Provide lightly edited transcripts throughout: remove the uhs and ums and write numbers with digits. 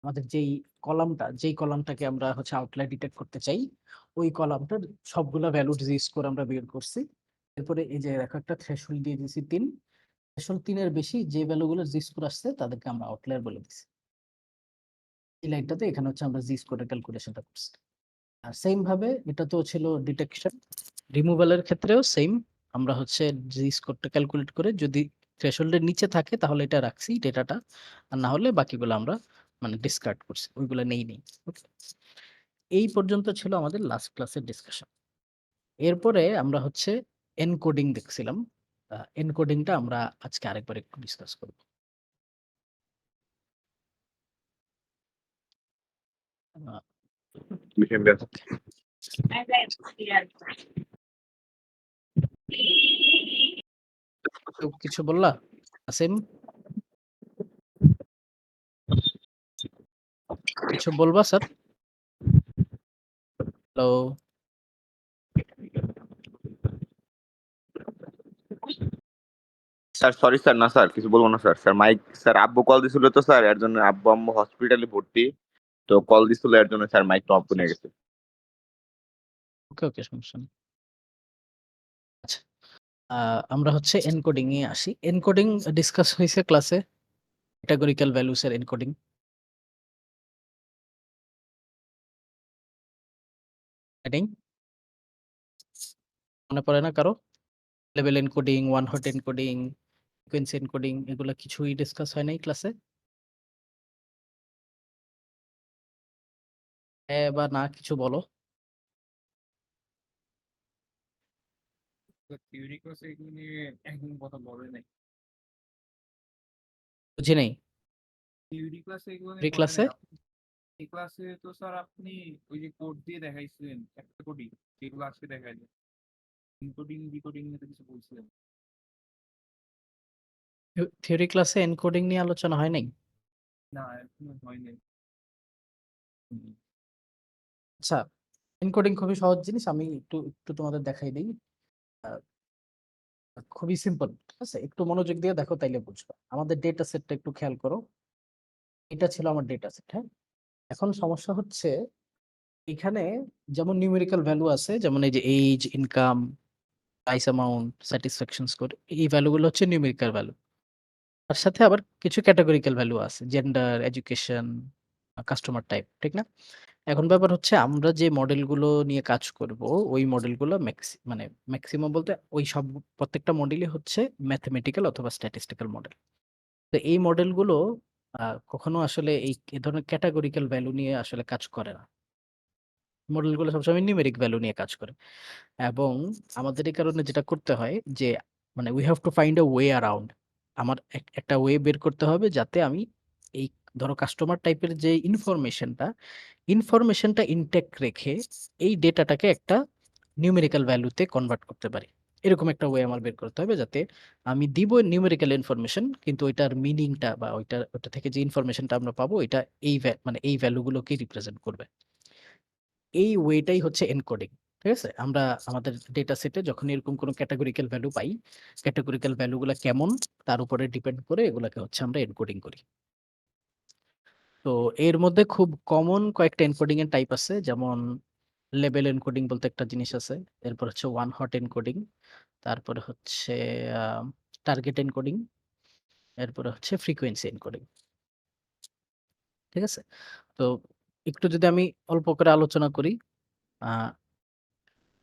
আমাদের যেই কলামটাকে আমরা হচ্ছে আউটলাইর ডিটেক্ট করতে চাই, ওই কলামটার সবগুলা ভ্যালু জি স্কোর আমরা বের করছি। এরপরে এই যে দেখো একটা থ্রেশহোল্ড দিয়ে দিয়েছি 3, থ্রেশহোল্ড 3 এর বেশি যে ভ্যালুগুলো জি স্কোর আসছে তাদেরকে আমরা আউটলায়ার বলে দিছি। এই লাইনটাতে এখানে হচ্ছে আমরা জি স্কোরের ক্যালকুলেশনটা করছি। আর সেম ভাবে এটা তো ছিল ডিটেকশন, রিমুভালের ক্ষেত্রেও সেম, আমরা হচ্ছে জি স্কোরটা ক্যালকুলেট করে যদি থ্রেশহোল্ডের নিচে থাকে তাহলে এটা রাখছি ডেটাটা, আর না হলে বাকিগুলো আমরা মানে ডিসকার্ড করছি, ওইগুলো নেই। ওকে, এই পর্যন্ত ছিল আমাদের লাস্ট ক্লাসের ডিসকাশন। এরপরে আমরা হচ্ছে এনকোডিং দেখছিলাম। এনকোডিংটা আমরা আজকে আরেকবার একটু ডিসকাস করব। ওকে, কেউ কিছু বললা? আসিম, কিছু বলবা sir? Hello? Sir sorry sir, না স্যার কিছু বলবো না স্যার। স্যার মাইক, স্যার আব্বু কল দিছিল তো স্যার, এর জন্য আব্বু আম্মু হসপিটালে ভর্তি, তো কল দিছিল এর জন্য স্যার মাইকটা অফ করে গেছে। ওকে ওকে, সমস্যা নেই। আচ্ছা, আমরা হচ্ছে এনকোডিং এ আসি। এনকোডিং ডিসকাস হয়েছে ক্লাসে, ক্যাটাগরিক্যাল ভ্যালুস এর এনকোডিং। মনে পড়ে না কারো? Level encoding, one hot encoding, sequence encoding, এগুলো কিছুই ডিসকাস হয় নাই ক্লাসে? হ্যাঁ বা না কিছু বলো। থিওরি ক্লাসে এগুলো নিয়ে একদম কথা বলে নাই। বুঝি নাই। থিওরি ক্লাসে এগুলো প্রি নিয়ে বলে ক্লাসে নাই। এই ক্লাসে তো স্যার আপনি ওই যে কোড দিয়ে দেখাইছিলেন একটা কোডই, যেগুলো আজকে দেখাইলেন, ইনকোডিং ডিকোডিং নিয়ে তো কিছু বলছিলেন। থিওরি ক্লাসে এনকোডিং নিয়ে আলোচনা হয় নাই? না এখনো হয়নি। আচ্ছা, এনকোডিং খুবই সহজ জিনিস, আমি একটু একটু তোমাদের দেখাই দিই। আহ, খুবই সিম্পল, ঠিক আছে? একটু মনোযোগ দিয়ে দেখো তাইলে বুঝবা। আমাদের ডেটা সেটটা একটু খেয়াল করো। এটা ছিল আমার ডেটা সেট, হ্যাঁ। এখন সমস্যা হচ্ছে এখানে যেমন নিউমেরিক্যাল ভ্যালু আছে, যেমন এই যে age, income, price amount, satisfaction score, এই ভ্যালুগুলো হচ্ছে নিউমেরিক্যাল ভ্যালু। তার সাথে আবার কিছু ক্যাটাগরিক্যাল ভ্যালু আছে, জেন্ডার, এডুকেশন, কাস্টমার টাইপ, ঠিক না? এখন ব্যাপার হচ্ছে আমরা যে মডেলগুলো নিয়ে কাজ করব, ওই মডেলগুলো মানে ম্যাক্সিমাম বলতে ওই সব প্রত্যেকটা মডেলই হচ্ছে ম্যাথমেটিক্যাল অথবা স্ট্যাটিস্টিক্যাল মডেল। তো এই মডেলগুলো কখনো আসলে এই ধরনের ক্যাটাগরিক্যাল ভ্যালু নিয়ে আসলে কাজ করে না। মডেলগুলো সবসময় নিউমেরিক ভ্যালু নিয়ে কাজ করে। এবং আমাদের এই কারণে যেটা করতে হয় যে মানে we have to find a way around. আমার একটা ওয়ে বের করতে হবে যাতে আমি এই ধরো কাস্টমার টাইপের যে ইনফরমেশনটা ইনটেক রেখে এই ডেটাটাকে একটা নিউমেরিক্যাল ভ্যালুতে কনভার্ট করতে পারি। এরকম একটা ওয়ে আমার বের করতে হবে যাতে আমি দিব নিউমেরিক্যাল ইনফরমেশন, কিন্তু ওইটার মিনিংটা বা ওইটা থেকে যে ইনফরমেশনটা আমরা পাবো এটা মানে এই ভ্যালুগুলোকে রিপ্রেজেন্ট করবে। এই ওয়েটাই হচ্ছে এনকোডিং। ঠিক আছে, আমরা আমাদের ডেটা সেটে যখন এরকম কোনো ক্যাটাগরিক্যাল ভ্যালু পাই, ক্যাটাগরিক্যাল ভ্যালুগুলো কেমন তার উপরে ডিপেন্ড করে এগুলাকে হচ্ছে আমরা এনকোডিং করি। তো এর মধ্যে খুব কমন কয়েকটা এনকোডিং এর টাইপ আছে, যেমন লেবেল এনকোডিং বলতে একটা জিনিস আছে, এরপর হচ্ছে ওয়ান হট এনকোডিং, তারপরে হচ্ছে টার্গেট এনকোডিং, এরপরে হচ্ছে ফ্রিকোয়েন্সি এনকোডিং। ঠিক আছে, তো একটু যদি আমি অল্প করে আলোচনা করি, আহ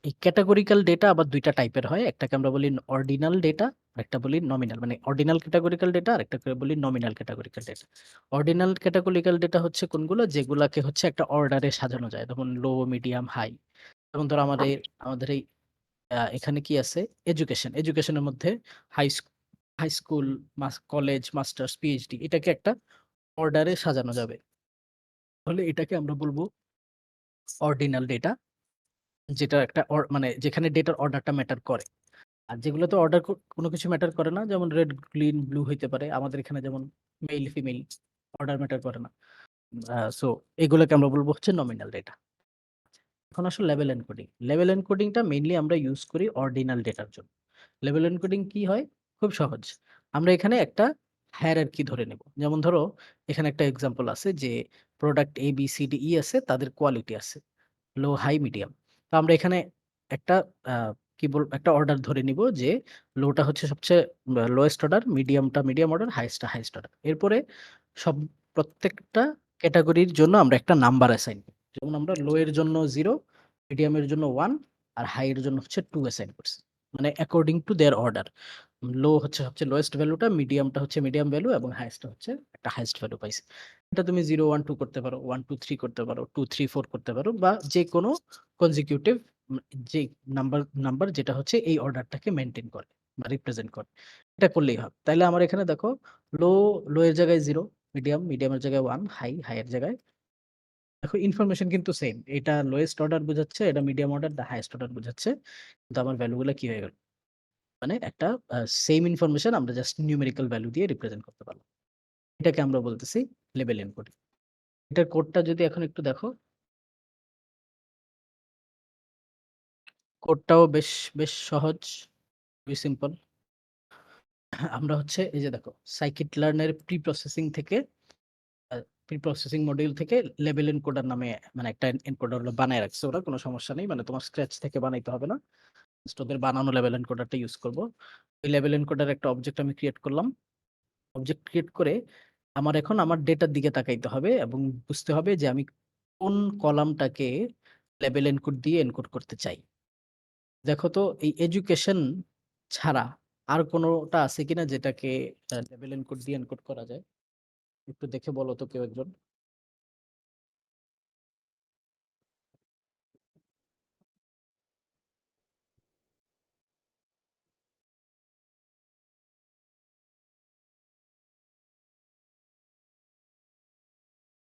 এই ক্যাটাগরিক্যাল ডেটা আবার দুইটা টাইপের হয়, একটাকে আমরা বলি অর্ডিনাল ডেটা, একটা বলি নমিনাল। মানে অর্ডিনাল ক্যাটাগরিক্যাল ডেটা আর একটা করে বলি nominal categorical data. Ordinal categorical data হচ্ছে কোনগুলো, যেগুলাকে হচ্ছে একটা অর্ডারে সাজানো যায়, যেমন লো, মিডিয়াম, হাই। যেমন ধরো আমাদের আমাদের এই এখানে কি আছে, এডুকেশনের মধ্যে high high school, college, masters, PhD, এটাকে একটা অর্ডারে সাজানো যাবে, তাহলে এটাকে আমরা বলবো অর্ডিনাল ডেটা, যেটা একটা মানে যেখানে ডেটার অর্ডারটা ম্যাটার করে। আর যেগুলোতে অর্ডার কোনো কিছু ম্যাটার করে না, যেমন রেড, গ্রিন, ব্লু হইতে পারে, আমাদের এখানে যেমন মেল, ফিমেল, অর্ডার ম্যাটার করে না। সো এগুলোকে আমরা বলবো হচ্ছে নমিনাল ডেটা। এখন আসলে লেভেল এনকোডিংটা মেইনলি আমরা ইউজ করি অর্ডিনাল ডেটার জন্য। লেভেল এনকোডিং কি হয়, খুব সহজ। আমরা এখানে একটা হায়ারার্কি ধরে নেব। যেমন ধরো এখানে একটা এক্সাম্পল আছে যে product A B C D E আছে, তাদের কোয়ালিটি আছে লো, হাই, মিডিয়াম। তো আমরা এখানে একটা কি বল একটা অর্ডার ধরে নিব যে লোটা হচ্ছে সবচেয়ে লোয়েস্ট অর্ডার, মিডিয়ামটা মিডিয়াম অর্ডার, হাইয়েস্টটা হাইয়েস্ট অর্ডার। এরপরে সব প্রত্যেকটা ক্যাটাগরির জন্য আমরা একটা নাম্বার অ্যাসাইন করি। যেমন আমরা লো এর জন্য 0, মিডিয়ামের জন্য 1 আর হাই এর জন্য হচ্ছে 2 অ্যাসাইন করছি, মানে অ্যাকর্ডিং টু দেয়ার অর্ডার। লো হচ্ছে সবচেয়ে লোয়েস্ট ভ্যালুটা, মিডিয়ামটা হচ্ছে মিডিয়াম ভ্যালু এবং হাইয়েস্টটা হচ্ছে একটা হাইয়েস্ট ভ্যালু পাইছি। এটা তুমি 0 1 2 করতে পারো, 1 2 3 করতে পারো, 2 3 4 করতে পারো, বা যে কোনো কনজিকিউটিভ যে নাম্বার যেটা হচ্ছে এই অর্ডারটাকে মেনটেন করে বা রিপ্রেজেন্ট করে, এটা করলেই হবে। তাইলে আমার এখানে দেখো লো, লো এর জায়গায় 0, মিডিয়াম, মিডিয়ামের জায়গায় 1, হাই, হাইয়ের জায়গায়, দেখো ইনফরমেশন কিন্তু সেম। এটা লোয়েস্ট অর্ডার বোঝাচ্ছে, এটা medium order, the highest order বোঝাচ্ছে, কিন্তু আমার ভ্যালুগুলো কি হয়ে গেল, মানে একটা সেম ইনফরমেশন আমরা জাস্ট নিউমেরিক্যাল ভ্যালু দিয়ে রিপ্রেজেন্ট করতে পারলাম। এটাকে আমরা বলতেছি লেবেল এনকোডিং। এটার কোডটা যদি এখন একটু দেখো, কোডটাও বেশ বেশ সহজ, খুবই সিম্পল। আমরা হচ্ছে এই যে দেখো সাইকিট লার্নের প্রি প্রসেসিং থেকে, প্রি প্রসেসিং মডিউল থেকে লেবেল এনকোডার নামে মানে একটা এনকোডার বানায় রাখছে ওরা, কোনো সমস্যা নেই, মানে তোমার স্ক্র্যাচ থেকে বানাইতে হবে না, জাস্ট ওদের বানানো লেবেল এনকোডারটা ইউজ করব। ওই লেবেল এনকোডার একটা অবজেক্ট আমি ক্রিয়েট করলাম। অবজেক্ট ক্রিয়েট করে আমার এখন আমার ডেটার দিকে তাকাইতে হবে এবং বুঝতে হবে যে আমি কোন কলামটাকে লেবেল এনকোড দিয়ে এনকোড করতে চাই। দেখো তো এই এডুকেশন ছাড়া আর কোনোটা আছে কিনা যেটাকে লেবেল এনকোড দিয়ে এনকোড করা যায়? একটু দেখে বলো তো কেউ একজন।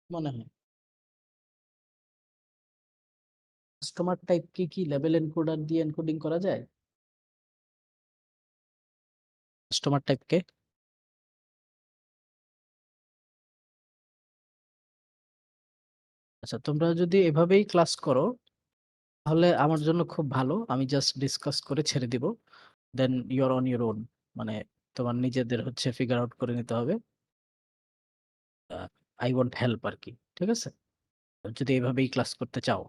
মনে হয় কাস্টমার টাইপ কি লেবেল এনকোডার দিয়ে এনকোডিং করা যায়? কাস্টমার টাইপকে আচ্ছা, তোমরা যদি এভাবেই ক্লাস করো তাহলে আমার জন্য খুব ভালো, আমি জাস্ট ডিসকাস করে ছেড়ে দিব, দেন ইউর অন ইউর ওন, মানে তোমার নিজেদের হচ্ছে ফিগার আউট করে নিতে হবে। আই ওয়ান্ট হেল্প আর কি, ঠিক আছে? যদি এভাবেই ক্লাস করতে চাও,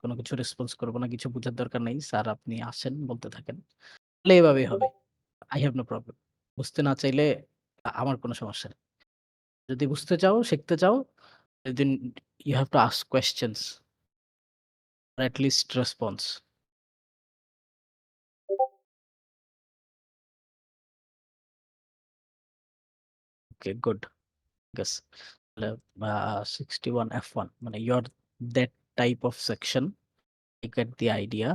কোনো কিছু রেসপন্স করবো না, কিছু বোঝার দরকার নেই, স্যার আপনি আসেন বলতে থাকেন, তাহলে এভাবেই হবে। I have no problem. বুঝতে না চাইলে আমার কোনো সমস্যা নেই। যদি বুঝতে চাও, শিখতে চাও, then you have to ask questions or at least response. Okay, good. Yes. 61 F1 মানে you're that type of section. I get the idea.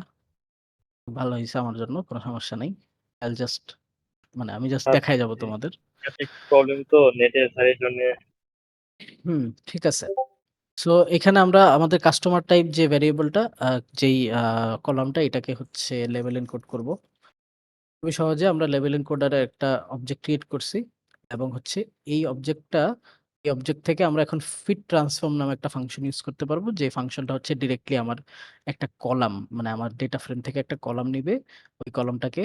ভালো হয়েছে, আমার জন্য কোনো সমস্যা নেই। I'll just মানে আমি জাস্ট দেখাই যাব তোমাদের। প্রবলেম তো নেটের সাইডের জন্য। ঠিক আছে। সো এখানে আমরা আমাদের কাস্টমার টাইপ যে ভ্যারিয়েবলটা, যেই কলামটা, এটাকে হচ্ছে লেবেল এনকোড করব। খুবই সহজে আমরা লেবেল এনকোডারে একটা অবজেক্ট ক্রিয়েট করছি এবং হচ্ছে এই অবজেক্ট থেকে আমরা এখন ফিট ট্রান্সফর্ম নামে একটা ফাংশন ইউজ করতে পারবো, যে ফাংশনটা হচ্ছে ডিরেক্টলি আমার একটা কলাম, মানে আমার ডেটা ফ্রেম থেকে একটা কলাম নিবে, ওই কলামটাকে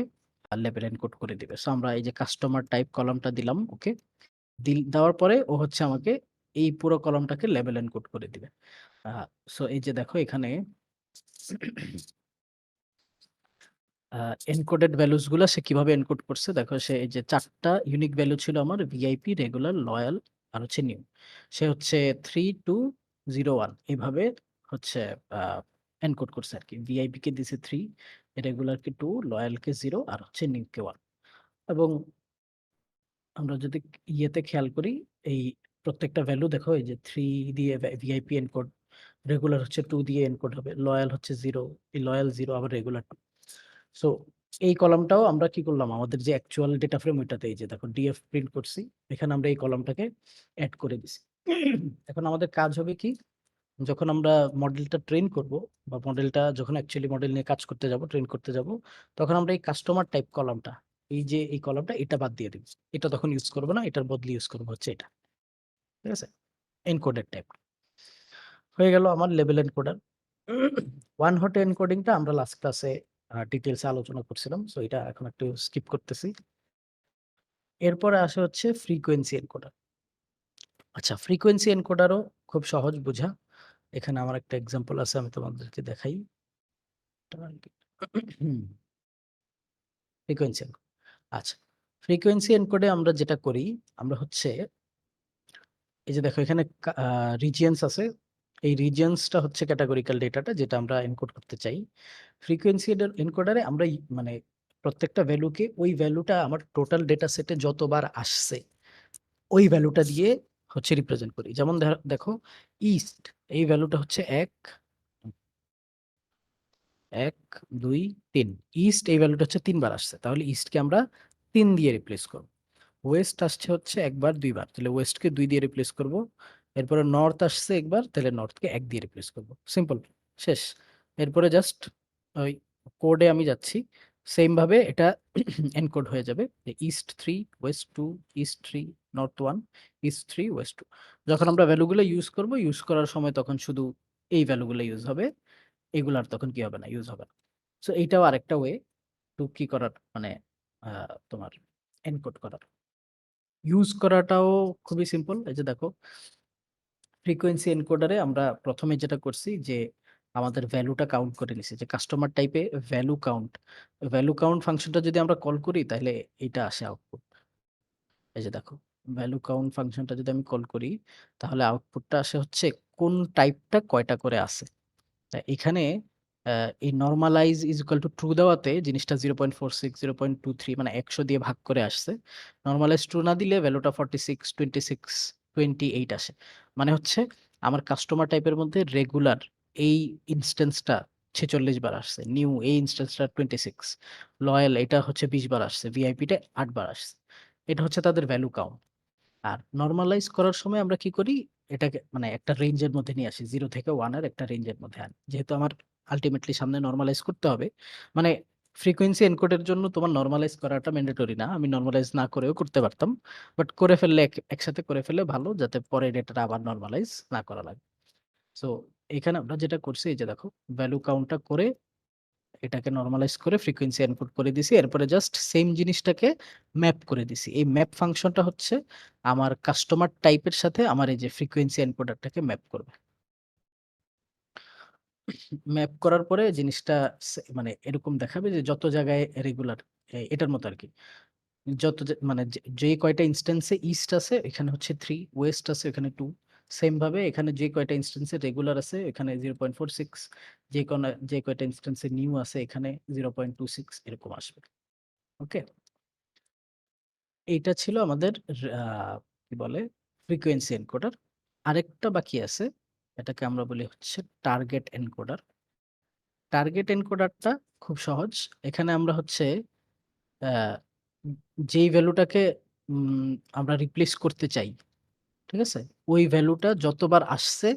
লেবেল এনকোড করে দিবে। সো আমরা এই যে কাস্টমার টাইপ কলামটা দিলাম, ওকে, দেওয়ার পরে ও হচ্ছে আমাকে এই পুরো কলামটাকে লেবেল এনকোড করে দিবে। সো এই যে দেখো এখানে এনকোডেড ভ্যালুস গুলা সে কিভাবে এনকোড করছে দেখো। সে এই যে 4টা ইউনিক ভ্যালু ছিল আমার, ভিআইপি, রেগুলার, লয়াল আর হচ্ছে নিউ। সে হচ্ছে 3201 এইভাবে হচ্ছে এনকোড করছে আর কি। ভিআইপি কে দিছে 3, রেগুলার কে 2, লয়াল কে 0 আর হচ্ছে নিউ কে 1। এবং আমরা যদি ইয়েতে খেয়াল করি, এই প্রত্যেকটা ভ্যালু দেখো, এই যে 3 দিয়ে ভিআইপি এনকোড, রেগুলার হচ্ছে 2 দিয়ে এনকোড হবে, লয়াল হচ্ছে 0, এই লয়াল 0 আবার রেগুলার 2। সো এই কলামটাও আমরা কি করলাম, আমাদের যে অ্যাকচুয়াল ডেটা ফ্রেম ওইটাতে এই যে দেখো ডিএফ প্রিন্ট করছি, এখানে আমরা এই কলামটাকে অ্যাড করে দিছি। এখন আমাদের কাজ হবে কি, যখন আমরা মডেলটা ট্রেন করব বা মডেলটা যখন অ্যাকচুয়ালি মডেল নিয়ে কাজ করতে যাব, ট্রেন করতে যাব, তখন আমরা এই কাস্টমার টাইপ কলামটা, এই যে এই কলামটা, এটা বাদ দিয়ে দিব, এটা তখন ইউজ করবো না, এটার বদলে ইউজ করবো হচ্ছে এটা, ঠিক আছে? এনকোডেড টাইপ হয়ে গেল আমার লেবেল এনকোডার। ওয়ান হট এনকোডিংটা আমরা লাস্ট ক্লাসে ডিটেলসে আলোচনা করছিলাম, সো এটা এখন একটু স্কিপ করতেছি। এরপরে আসে হচ্ছে ফ্রিকোয়েন্সি এনকোডার। আচ্ছা, ফ্রিকোয়েন্সি এনকোডারও খুব সহজ বোঝা। এখানে আমার একটা এক্সাম্পল আছে, আমি তোমাদেরকে দেখাই। Frequency encode. আচ্ছা, ফ্রিকোয়েন্সি এনকোডে আমরা যেটা করি, আমরা হচ্ছে এই যে দেখো এখানে রিজিয়নস আছে। এই রিজিয়নসটা হচ্ছে ক্যাটাগরিক্যাল ডেটাটা যেটা আমরা এনকোড করতে চাই। ফ্রিকোয়েন্সি এনকোডারে আমরা মানে প্রত্যেকটা ভ্যালুকে ওই ভ্যালুটা আমার টোটাল ডেটা সেটে যতবার আসছে ওই ভ্যালুটা দিয়ে হচ্ছে রিপ্রেজেন্ট করি। যেমন দেখো ইস্ট, এই ভ্যালুটা হচ্ছে 1 1 2 3। ইস্ট এই ভ্যালুটা হচ্ছে 3 বার আসছে, তাহলে ইস্টকে আমরা 3 দিয়ে রিপ্লেস করব। ওয়েস্ট আসছে হচ্ছে একবার 2 বার, তাহলে ওয়েস্টকে 2 দিয়ে রিপ্লেস করব। এরপরে নর্থ আসছে একবার, তাহলে নর্থকে 1 দিয়ে রিপ্লেস করব। সিম্পল, শেষ। এরপরে জাস্ট ওই কোডে আমি যাচ্ছি, সেম ভাবে এটা এনকোড হয়ে যাবে যে east 3 West 2, east 3 north 1, east 3 West 2। যখন আমরা ভ্যালুগুলো ইউজ করব, ইউজ করার সময় তখন শুধু এই ভ্যালুগুলো ইউজ হবে, এগুলার তখন কি হবে না, ইউজ হবে না। সো এইটাও আরেকটা ওয়ে টু কি করার, মানে তোমার এনকোড করার। ইউজ করাটাও খুবই সিম্পল। এই যে দেখো ফ্রিকোয়েন্সি এনকোডারে আমরা প্রথমে যেটা করছি যে আমাদের ভ্যালুটা কাউন্ট করে নিছি, যে কাস্টমার টাইপে ভ্যালু কাউন্ট ফাংশনটা যদি আমরা কল করি তাহলে এটা আসে আউটপুট। এই যে দেখো ভ্যালু কাউন্ট ফাংশনটা যদি আমি কল করি তাহলে আউটপুটটা আসে হচ্ছে কোন টাইপটা কয়টা করে আছে। তা এখানে এই normalize is equal to true দেওয়াতে জিনিসটা 0.46 0.23 মানে 100 দিয়ে ভাগ করে আসছে। নরমালাইজ ট্রু না দিলে ভ্যালুটা 46 26 28 আসে। মানে হচ্ছে আমার কাস্টমার টাইপের মধ্যে রেগুলার এই ইনস্ট্যান্সটা 46 বার আসছে, নিউ এই ইনস্ট্যান্সটা 26, লয়াল এটা হচ্ছে 20 বার আসছে, ভিআইপিটা 8 বার আসছে। এটা হচ্ছে তাদের ভ্যালু কাউন্ট। আর নরমালাইজ করার সময় আমরা কি করি, এটাকে মানে একটা রেঞ্জের মধ্যে নিয়ে আসি, 0 থেকে 1 এর একটা রেঞ্জের মধ্যে আনি। যেহেতু আমার আলটিমেটলি সামনে নরমালাইজ করতে হবে, মানে ফ্রিকোয়েন্সি এনকোডের জন্য তোমার নরমালাইজ করাটা ম্যান্ডেটরি না, আমি নরমালাইজ না করেও করতে পারতাম, বাট করে ফেললে একসাথে করে ফেললে ভালো, যাতে পরে ডেটাটা আবার নরমালাইজ না করা লাগে। সো এখানে আমরা যেটা করছি, এই যে দেখো ভ্যালু কাউন্টটা করে এটাকে নরমালাইজ করে ফ্রিকোয়েন্সি ইনপুট করে দিছি, এরপরে জাস্ট সেম জিনিসটাকে ম্যাপ করে দিছি। এই ম্যাপ ফাংশনটা হচ্ছে আমার কাস্টমার টাইপের সাথে আমার এই যে ফ্রিকোয়েন্সি এনকোডারটাকে ম্যাপ করবে। ম্যাপ করার পরে জিনিসটা মানে এরকম দেখাবে যে যত জায়গায় রেগুলার, এটার মতো আর কি, মানে যে কয়টা ইনস্ট্যান্সে ইস্ট আছে এখানে হচ্ছে 3, ওয়েস্ট আছে এখানে 2, সেম ভাবে এখানে যে কয়টা ইনস্ট্যান্সে রেগুলার আছে এখানে 0.46, যে কয়টা ইনস্ট্যান্সে নিউ আছে এখানে 0.26 এরকম আসবে। ওকে, এইটা ছিল আমাদের কি বলে ফ্রিকোয়েন্সি এনকোডার। আরেকটা বাকি আছে, এটাকে আমরা বলি হচ্ছে টার্গেট এনকোডার। টার্গেট এনকোডারটা খুব সহজ। এখানে আমরা হচ্ছে আহ, যেই ভ্যালুটাকে আমরা রিপ্লেস করতে চাই, ঠিক আছে, ওই ভ্যালুটা যতবার আসছে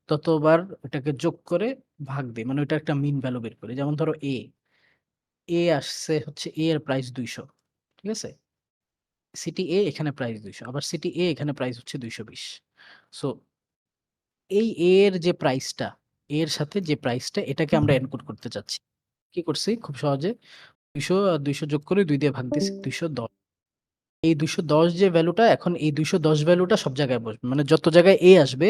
ততবার ওটাকে যোগ করে ভাগ দিই, মানে ওটা একটা মিন ভ্যালু বের করি। যেমন ধরো এ আসছে হচ্ছে এ এর প্রাইস 200, ঠিক আছে, সিটি এ এখানে প্রাইস 200, আবার সিটি এ এখানে প্রাইস হচ্ছে 220। সো এই এ এর যে প্রাইসটা, এর সাথে যে প্রাইসটা এটাকে আমরা এনকোড করতে চাচ্ছি। কি করছি খুব সহজে, 200 আর 200 যোগ করে 2 দিয়ে ভাগ দিছি 210। এই 210 যে ভ্যালুটা, এখন এই 210 ভ্যালুটা সব জায়গায় বসবে, মানে যত জায়গায় এ আসবে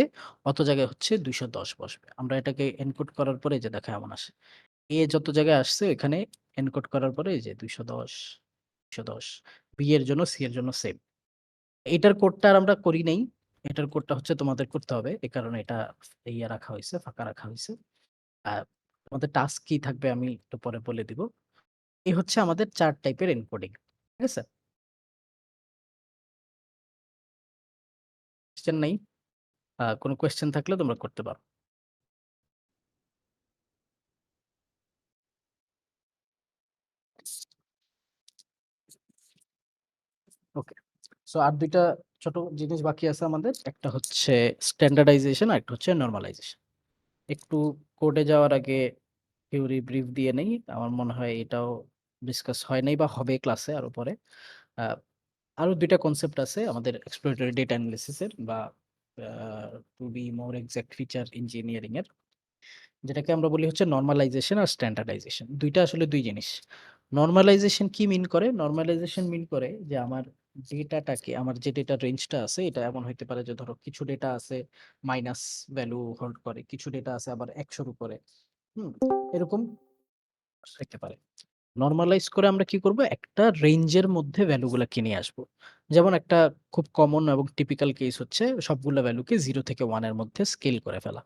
অত জায়গায় হচ্ছে 210 বসবে। আমরা এটাকে এনকোড করার পরে যে দেখা এমন আসে, এ যত জায়গায় আসছে এখানে এনকোড করার পরে এই যে 210 210, বি এর জন্য সি এর জন্য সেম। এটার কোডটা আর আমরা করি নাই, এটার কোডটা হচ্ছে তোমাদের করতে হবে, এই কারণে এটা ইয়া রাখা হয়েছে, ফাঁকা রাখা হয়েছে। আর তোমাদের টাস্ক কি থাকবে আমি একটু পরে বলে দিব। এই হচ্ছে আমাদের 4 টাইপের এনকোডিং, ঠিক আছে। কোশ্চেন নাই? কোনো কোয়েশ্চেন থাকলে তোমরা করতে পারো। ওকে, সো আর দুইটা ছোট জিনিস বাকি আছে আমাদের, একটা হচ্ছে স্ট্যান্ডার্ডাইজেশন আর একটা হচ্ছে নরমালাইজেশন। একটু কোডে যাওয়ার আগে থিওরি ব্রিফ দিয়ে নেই, আমার মনে হয় এটাও ডিসকাস হয় নাই বা হবে ক্লাসে আরো পরে। আরো দুইটা কনসেপ্ট আছে আমাদের এক্সপ্লোরেটরি ডেটা অ্যানালিসিসের, বা to be more exact feature engineering এর, যেটাকে আমরা বলি হচ্ছে নরমালাইজেশন আর স্ট্যান্ডার্ডাইজেশন। দুইটা আসলে দুই জিনিস। নরমালাইজেশন কি মিন করে, নরমালাইজেশন মিন করে যে আমার ডেটাটাকে আমার যে ডেটা রেঞ্জটা আছে এটা এমন হইতে পারে যে ধরো কিছু ডেটা আছে মাইনাস ভ্যালু হোল্ড করে, কিছু ডেটা আছে আবার 100-র উপরে। এরকম থাকতে পারে। নরমালাইজ করে আমরা কি করব? একটা রেঞ্জের মধ্যে ভ্যালুগুলা কিনে আসবো। যেমন একটা খুব কমন এবং টিপিক্যাল কেস হচ্ছে সবগুলা ভ্যালুকে 0 থেকে 1 এর মধ্যে স্কেল করে ফেলা।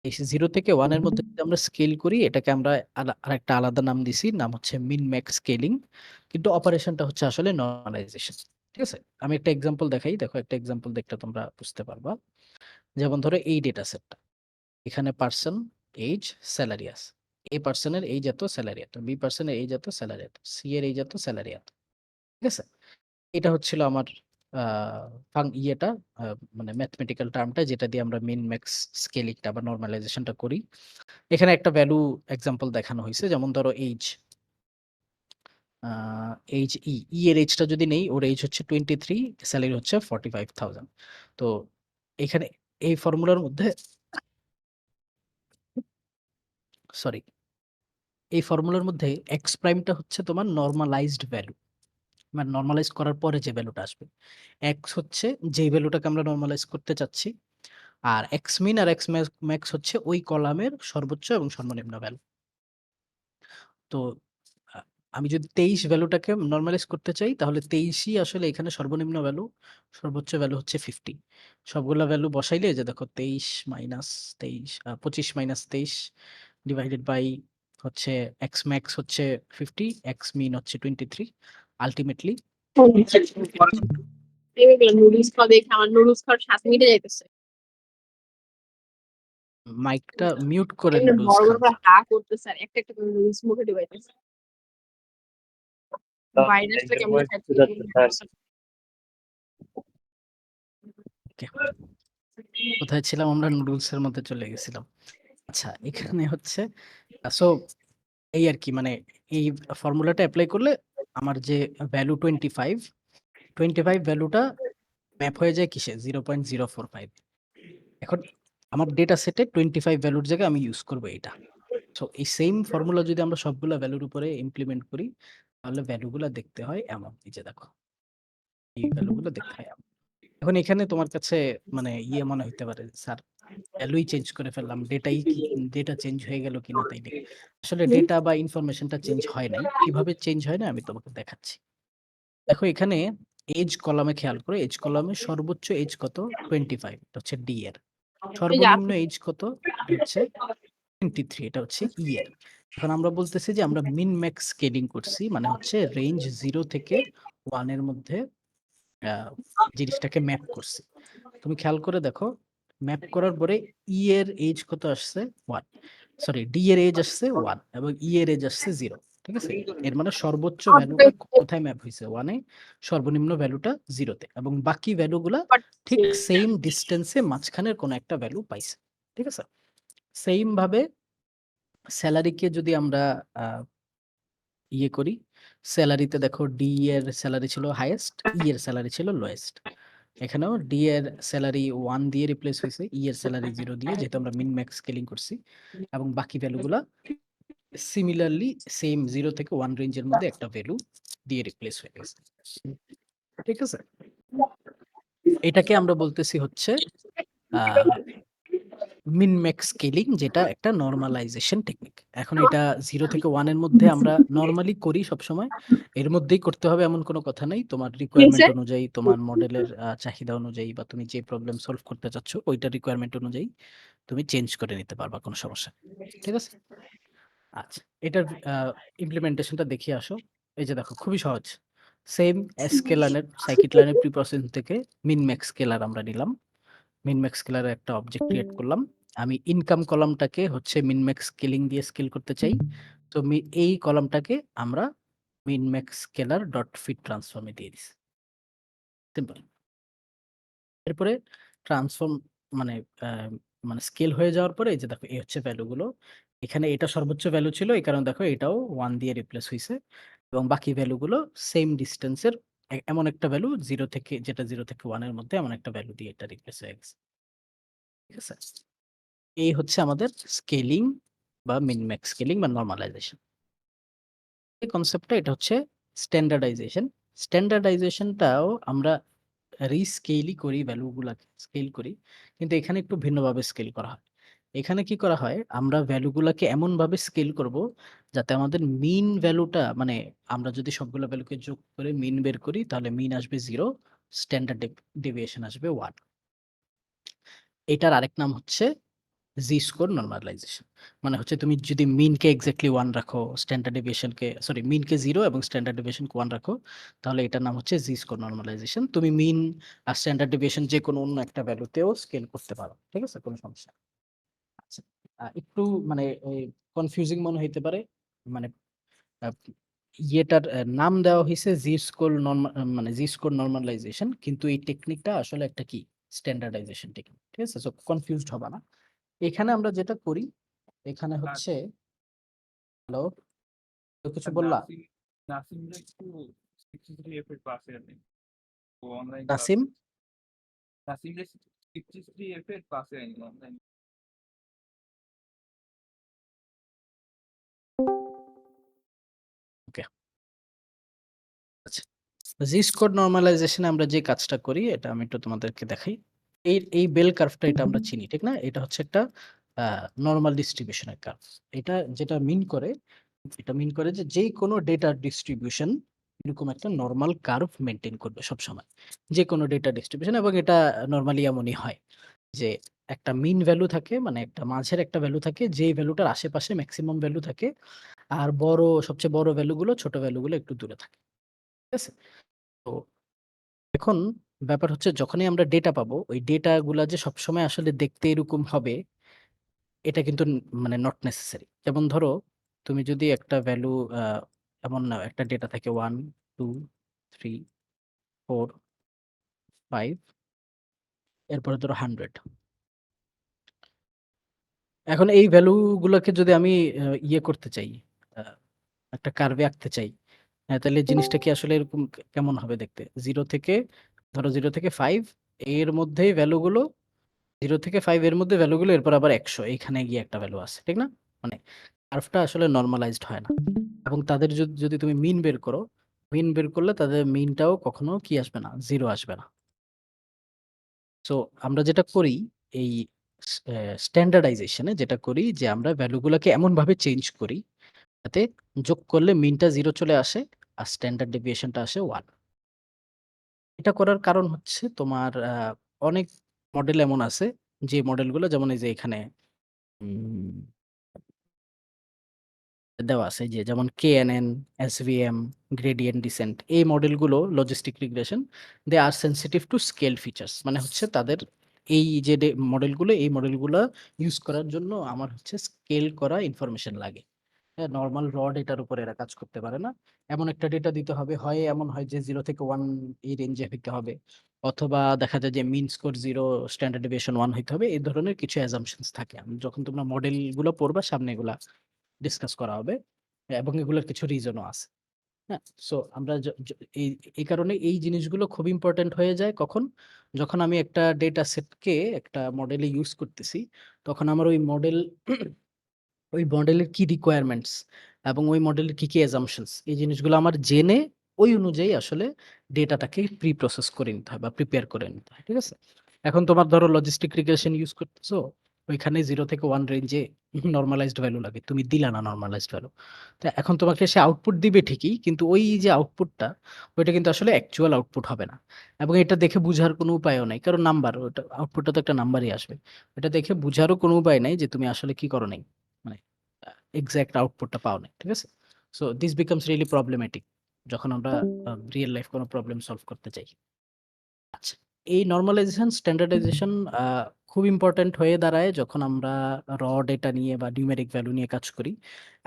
এই 0 থেকে 1 এর মধ্যে যদি আমরা স্কেল করি এটাকে আমরা আরেকটা আলাদা নাম দিছি, নাম হচ্ছে মিন ম্যাক্স স্কেলিং। কিন্তু অপারেশনটা হচ্ছে আসলে নরমালাইজেশন। ঠিক আছে? আমি একটা এক্সাম্পল দেখাই। দেখো একটা এক্সাম্পল দেখলে তোমরা বুঝতে পারবা। যেমন ধরো এই ডেটা সেটটা। এখানে পারসন, এজ, স্যালারি আছে। এ পারসনের এইজ এত, স্যালারি এত। বি পারসনের এইজ এত, স্যালারি এত। সি এর এইজ এত, স্যালারি এত। ঠিক আছে? এটা হচ্ছিল আমার আ ইয়েটা মানে ম্যাথমেটিক্যাল টার্মটা যেটা দিয়ে আমরা মিন ম্যাক্স স্কেলিংটা বা নরমালাইজেশনটা করি। এখানে একটা ভ্যালু এক্সাম্পল দেখানো হইছে। যেমন ধরো এইজ। আ এইজ এর এইজটা যদি নেই, ওর এইজ হচ্ছে 23, স্যালারি হচ্ছে 45,000। তো এখানে এই ফর্মুলার মধ্যে সরি, এই ফর্মুলার মধ্যে এক্স প্রাইমটা হচ্ছে তোমার নরমালাইজড ভ্যালু। মানে নরমালাইজ করার পরে যে ভ্যালুটা আসবে। এক্স হচ্ছে যেই ভ্যালুটাকে আমরা নরমালাইজ করতে চাচ্ছি। আর এক্স মিন আর এক্স ম্যাক্স হচ্ছে ওই কলামের সর্বোচ্চ এবং সর্বনিম্ন ভ্যালু। তো আ আমি যদি 23 ভ্যালুটাকে নরমালাইজ করতে চাই তাহলে 23ই আসলে এখানে সর্বনিম্ন ভ্যালু, সর্বোচ্চ ভ্যালু হচ্ছে 50। সবগুলা ভ্যালু বসাইলে এই যে দেখো 23 মাইনাস 23 25 মাইনাস 23 ডিভাইডেড বাই হচ্ছে এক্স ম্যাক্স হচ্ছে 50, এক্স মিন হচ্ছে 23। আল্টিমেটলি নুডলস খাওয়া দেখে আমার নুডলস খাওয়ার স্বাদ মিটে যাইতেছে। মাইকটা মিউট করে এমনি নুডলস বড় খান বড় করে স্যার। হা করতেছে আর একটা একটা করে নুডলস মুখে ঢুকাইতেছে। বাইরে আসলে একদম কেমন খাইতে যাচ্ছে স্যার। ওকে, কোথায় ছিলাম আমরা? নুডলসের মধ্যে চলে গেছিলাম। আচ্ছা, এখানে হচ্ছে সো এই আর কি মানে এই ফর্মুলাটা এপ্লাই করলে আমার যে ভ্যালু 25 ভ্যালুটা ম্যাপ হয়ে যায় কিসে? 0.045। এখন আমার ডেটা সেটে 25 ভ্যালুর জায়গায় আমি ইউজ করব এটা। সো এই সেম ফর্মুলা যদি আমরা সবগুলা ভ্যালুর উপরে ইমপ্লিমেন্ট করি তাহলে ভ্যালুগুলা দেখতে হয় এমন। এই যে দেখো, এই ভ্যালুগুলো দেখতে হয় এমন। এখন এখানে তোমার কাছে মানে মনে হইতে পারে স্যার ভ্যালুই চেঞ্জ করে ফেললাম, ডেটা চেঞ্জ হয়ে গেল কিনা তাই নাকি? আসলে ডেটা বা ইনফরমেশনটা চেঞ্জ হয় নাই। কিভাবে চেঞ্জ হয় না আমি তোমাকে দেখাচ্ছি। দেখো এখানে এজ কলামে খেয়াল করো, এজ কলামে সর্বোচ্চ এজ কত? 25, এটা হচ্ছে ডি এর। সর্বনিম্ন এজ কত? এটা হচ্ছে 23, এটা হচ্ছে ই এর। এখন আমরা বলতেছি যে আমরা মিন ম্যাক্স স্কেলিং করছি, মানে হচ্ছে রেঞ্জ 0 থেকে 1 এর মধ্যে জিনিসটাকে ম্যাপ করছি। তুমি খেয়াল করে দেখো, ম্যাপ করার পরে ই এর এজ কত আসছে? 1। সরি, ডি এর এজ আসছে 1 এবং ই এর এজ আসছে 0। ঠিক আছে? এর মানে সর্বোচ্চ ভ্যালুটা কোথায় ম্যাপ হইছে? 1 এ, সর্বনিম্ন ভ্যালুটা 0 তে এবং বাকি ভ্যালুগুলা ঠিক সেম ডিসটেন্সে মাঝখানের কোনো একটা ভ্যালু পাইছে। ঠিক আছে? সেইম ভাবে সেলারিকে যদি আমরা আ করি, সেলারিতে দেখো ডি এর সেলারি ছিল হাইয়েস্ট, ই এর সেলারি ছিল লোয়েস্ট। এখানেও ডি এর সেলারি 1 দিয়ে রিপ্লেস হইছে, ই এর সেলারি 0 দিয়ে, যেহেতু আমরা মিন ম্যাক্স স্কেলিং করছি। এবং বাকি ভ্যালুগুলা সিমিলারলি সেম 0 থেকে 1 রেঞ্জের মধ্যে একটা ভ্যালু দিয়ে রিপ্লেস হয়ে গেছে। ঠিক আছে? এটাকে আমরা বলতেছি হচ্ছে আ মিন ম্যাক্স স্কেলিং, যেটা একটা নরমালাইজেশন টেকনিক। এখন এটা 0 থেকে 1 এর মধ্যে আমরা নরমালি করি সবসময়। এর মধ্যেই করতে হবে এমন কোনো কথা নাই। তোমার রিকোয়ারমেন্ট অনুযায়ী, তোমার মডেলের চাহিদা অনুযায়ী বা তুমি যে প্রবলেম সলভ করতে চাচ্ছ ওইটার রিকোয়ারমেন্ট অনুযায়ী তুমি চেঞ্জ করে নিতে পারবা, কোনো সমস্যা নেই। ঠিক আছে? আচ্ছা, এটার ইমপ্লিমেন্টেশনটা দেখিয়ে আসো। এই যে দেখো খুবই সহজ। সেম স্কেলারের সাইকিট-লার্নের প্রি প্রসেসিং থেকে মিন ম্যাক্স স্কেলার আমরা নিলাম। মিন ম্যাক্স স্কেলারের একটা অবজেক্ট ক্রিয়েট করলাম। আমি ইনকাম কলামটাকে হচ্ছে মিন ম্যাক্স স্কেলিং দিয়ে স্কেল করতে চাই। তো এই কলামটাকে আমরা min max scaler dot fit ট্রান্সফর্মে দিয়ে দিছি। সিম্পল। এরপরে ট্রান্সফর্ম মানে মানে স্কেল হয়ে যাওয়ার পরে এই যে দেখো এই হচ্ছে ভ্যালুগুলো। এখানে এটা সর্বোচ্চ ভ্যালু ছিল, এই কারণে দেখো এটাও 1 দিয়ে রিপ্লেস হইছে এবং বাকি ভ্যালুগুলো সেম ডিসটেন্সের এমন একটা ভ্যালু 0 থেকে, যেটা 0 থেকে 1 এর মধ্যে এমন একটা ভ্যালু দিয়ে এটা রিপ্লেস হয়ে গেছে। ঠিক আছে? এই হচ্ছে আমাদের স্কেলিং বা মিন ম্যাক্স স্কেলিং বা নরমালাইজেশন। এই কনসেপ্টটা, এটা হচ্ছে স্ট্যান্ডার্ডাইজেশন। স্ট্যান্ডার্ডাইজেশনটাও আমরা রিস্কেলই করি, ভ্যালুগুলাকে স্কেল করি। কিন্তু এখানে একটু ভিন্নভাবে স্কেল করা হয়। এখানে কি করা হয়? আমরা ভ্যালুগুলাকে এমনভাবে স্কেল করব যাতে আমাদের মিন ভ্যালুটা মানে আমরা যদি সবগুলো ভ্যালুকে যোগ করে মিন বের করি তাহলে মিন আসবে 0, স্ট্যান্ডার্ড ডেভিয়েশন আসবে 1। এটার আরেক নাম হচ্ছে জি স্কোর নরমালাইজেশন। মানে হচ্ছে তুমি যদি মিনকে এক্স্যাক্টলি 1 রাখো, স্ট্যান্ডার্ড ডেভিয়েশনকে মিনকে 0 এবং স্ট্যান্ডার্ড ডেভিয়েশনকে 1 রাখো, তাহলে এটার নাম হচ্ছে জি স্কোর নরমালাইজেশন। তুমি মিন আর স্ট্যান্ডার্ড ডেভিয়েশন যে কোনো অন্য একটা ভ্যালুতেও স্কেল করতে পারো। ঠিক আছে? কোনো সমস্যা নেই। আচ্ছা, একটু মানে কনফিউজিং মনে হইতে পারে। মানে আহ, ইয়েটার নাম দেওয়া হয়েছে জি স্কোর মানে জি স্কোর নরমালাইজেশন, কিন্তু এই টেকনিকটা আসলে একটা কি স্ট্যান্ডার্ডাইজেশন টেকনিক। ঠিক আছে? সো কনফিউজড হবে না। এখানে আমরা যেটা করি, এখানে হচ্ছে হ্যালো, কেউ কিছু বললা? নাসিম নাসিমরা একটু 63 এফ এর ক্লাসে আছে, ও অনলাইন ক্লাস। নাসিম নাসিমরা 63 এফ এর ক্লাসে আইনি অনলাইন। ওকে, আচ্ছা। জি স্কোর নরমালাইজেশনে আমরা যে কাজটা করি এটা আমি একটু তোমাদেরকে দেখাই। এই বেল কার্ভটা এটা আমরা চিনি, ঠিক না? এটা হচ্ছে একটা নরমাল ডিস্ট্রিবিউশনের কার্ভ। এটা যেটা মিন করে, এটা মিন করে যে যেই কোনো ডেটা ডিস্ট্রিবিউশন এরকম একটা নরমাল কার্ভ মেনটেন করবে সবসময়, যে কোনো ডেটা ডিস্ট্রিবিউশন। এবং এটা নরমালি এমনই হয় যে একটা মিন ভ্যালু থাকে, মানে একটা মাঝের একটা ভ্যালু থাকে, যেই ভ্যালুটার আশেপাশে ম্যাক্সিমাম ভ্যালু থাকে, আর সবচেয়ে বড় ভ্যালুগুলো ছোট ভ্যালুগুলো একটু দূরে থাকে। ঠিক আছে? তো এখন ব্যাপার হচ্ছে যখনই আমরা ডেটা পাবো, ওই ডেটা গুলা যে সবসময় আসলে দেখতে এরকম হবে এটা কিন্তু মানে নট নেসেসারি। যেমন ধরো তুমি যদি একটা ভ্যালু এমন নাও, একটা ডেটা থাকে 1, 2, 3, 4, 5, এরপরে ধরো 100। এখন এই ভ্যালু গুলোকে যদি আমি ইয়ে করতে চাই, আহ, একটা কার্ভে আঁকতে চাই, তাহলে জিনিসটা কি আসলে এরকম কেমন হবে দেখতে? ধরো 0 থেকে 5 এর মধ্যেই ভ্যালুগুলো, 0 থেকে 5 এর মধ্যে ভ্যালুগুলো, এরপর আবার 100 এইখানে গিয়ে একটা ভ্যালু আছে, ঠিক না? মানে কার্ভটা আসলে নরমালাইজড হয় না। এবং তাদের যদি তুমি মিন বের করো, মিন বের করলে তাদের মিনটাও কখনো কি আসবে না, 0 আসবে না। সো আমরা যেটা করি এই স্ট্যান্ডার্ডাইজেশনে যেটা করি যে আমরা ভ্যালুগুলোকে এমন ভাবে চেঞ্জ করি যাতে যোগ করলে মিনটা 0 চলে আসে আর স্ট্যান্ডার্ড ডেভিয়েশনটা আসে 1। এটা করার কারণ হচ্ছে তোমার অনেক মডেল এমন আছে যে মডেলগুলো, যেমন এই যে এখানে উম, দেওয়া আছে যে যেমন KNN, SVM, গ্রেডিয়েন্ট ডিসেন্ট, এই মডেলগুলো logistic regression, they R sensitive to scale features. মানে হচ্ছে তাদের এই যে মডেলগুলো, এই মডেলগুলো ইউজ করার জন্য আমার হচ্ছে স্কেল করা ইনফরমেশন লাগে। হ্যাঁ, নর্মাল র ডেটার উপর এরা কাজ করতে পারে না। এমন একটা ডেটা দিতে হবে, হয় এমন হয় যে 0 থেকে 1 এই রেঞ্জে হইতে হবে, অথবা দেখা যায় যে মিন স্কোর 0, স্ট্যান্ডার্ড ডেভিয়েশন 1 হইতে হবে। এই ধরনের কিছু অ্যাজাম্পশনস থাকে। যখন তোমরা মডেলগুলো পড়বা সামনে এগুলা ডিসকাস করা হবে, এবং এগুলোর কিছু রিজনও আছে। হ্যাঁ, সো আমরা এই এই কারণে এই জিনিসগুলো খুব ইম্পর্টেন্ট হয়ে যায় কখন, যখন আমি একটা ডেটা সেটকে একটা মডেলে ইউজ করতেছি, তখন আমার ওই মডেলের কি রিকোয়ারমেন্টস এবং ওই মডেলের কি অ্যাজাম্পশনস, এই জিনিসগুলো আমার জেনে ওই অনুযায়ী আসলে ডেটাটাকে প্রি প্রসেস করে নিতে হয় বা প্রিপেয়ার করে নিতে হয়। ঠিক আছে? এখন তোমার ধরো লজিস্টিক রিগ্রেশন ইউজ করতেছো, ওইখানে 0 থেকে 1 রেঞ্জে নর্মালাইজড ভ্যালু লাগে, তুমি দিলা না নর্মালাইজড ভ্যালু। তো এখন তোমাকে সে আউটপুট দিবে ঠিকই, কিন্তু ওই যে আউটপুটটা, ওইটা কিন্তু আসলে অ্যাকচুয়াল আউটপুট হবে না। এবং এটা দেখে বুঝার কোনো উপায়ও নাই, কারণ নাম্বার, ওটা আউটপুটটা তো একটা নাম্বারই আসবে। এটা দেখে বুঝারও কোনো উপায় নাই যে তুমি আসলে কি করো নাই, মানে এক্সাক্ট আউটপুটটা পাও নাই। ঠিক আছে? So this becomes really problematic যখন আমরা রিয়েল লাইফ কোনো প্রবলেম সলভ করতে চাই। আচ্ছা, এই নরমালাইজেশন স্ট্যান্ডার্ডাইজেশন খুব ইম্পর্ট্যান্ট হয়ে দাঁড়ায় যখন আমরা র ডেটা নিয়ে বা নিউমেরিক ভ্যালু নিয়ে কাজ করি,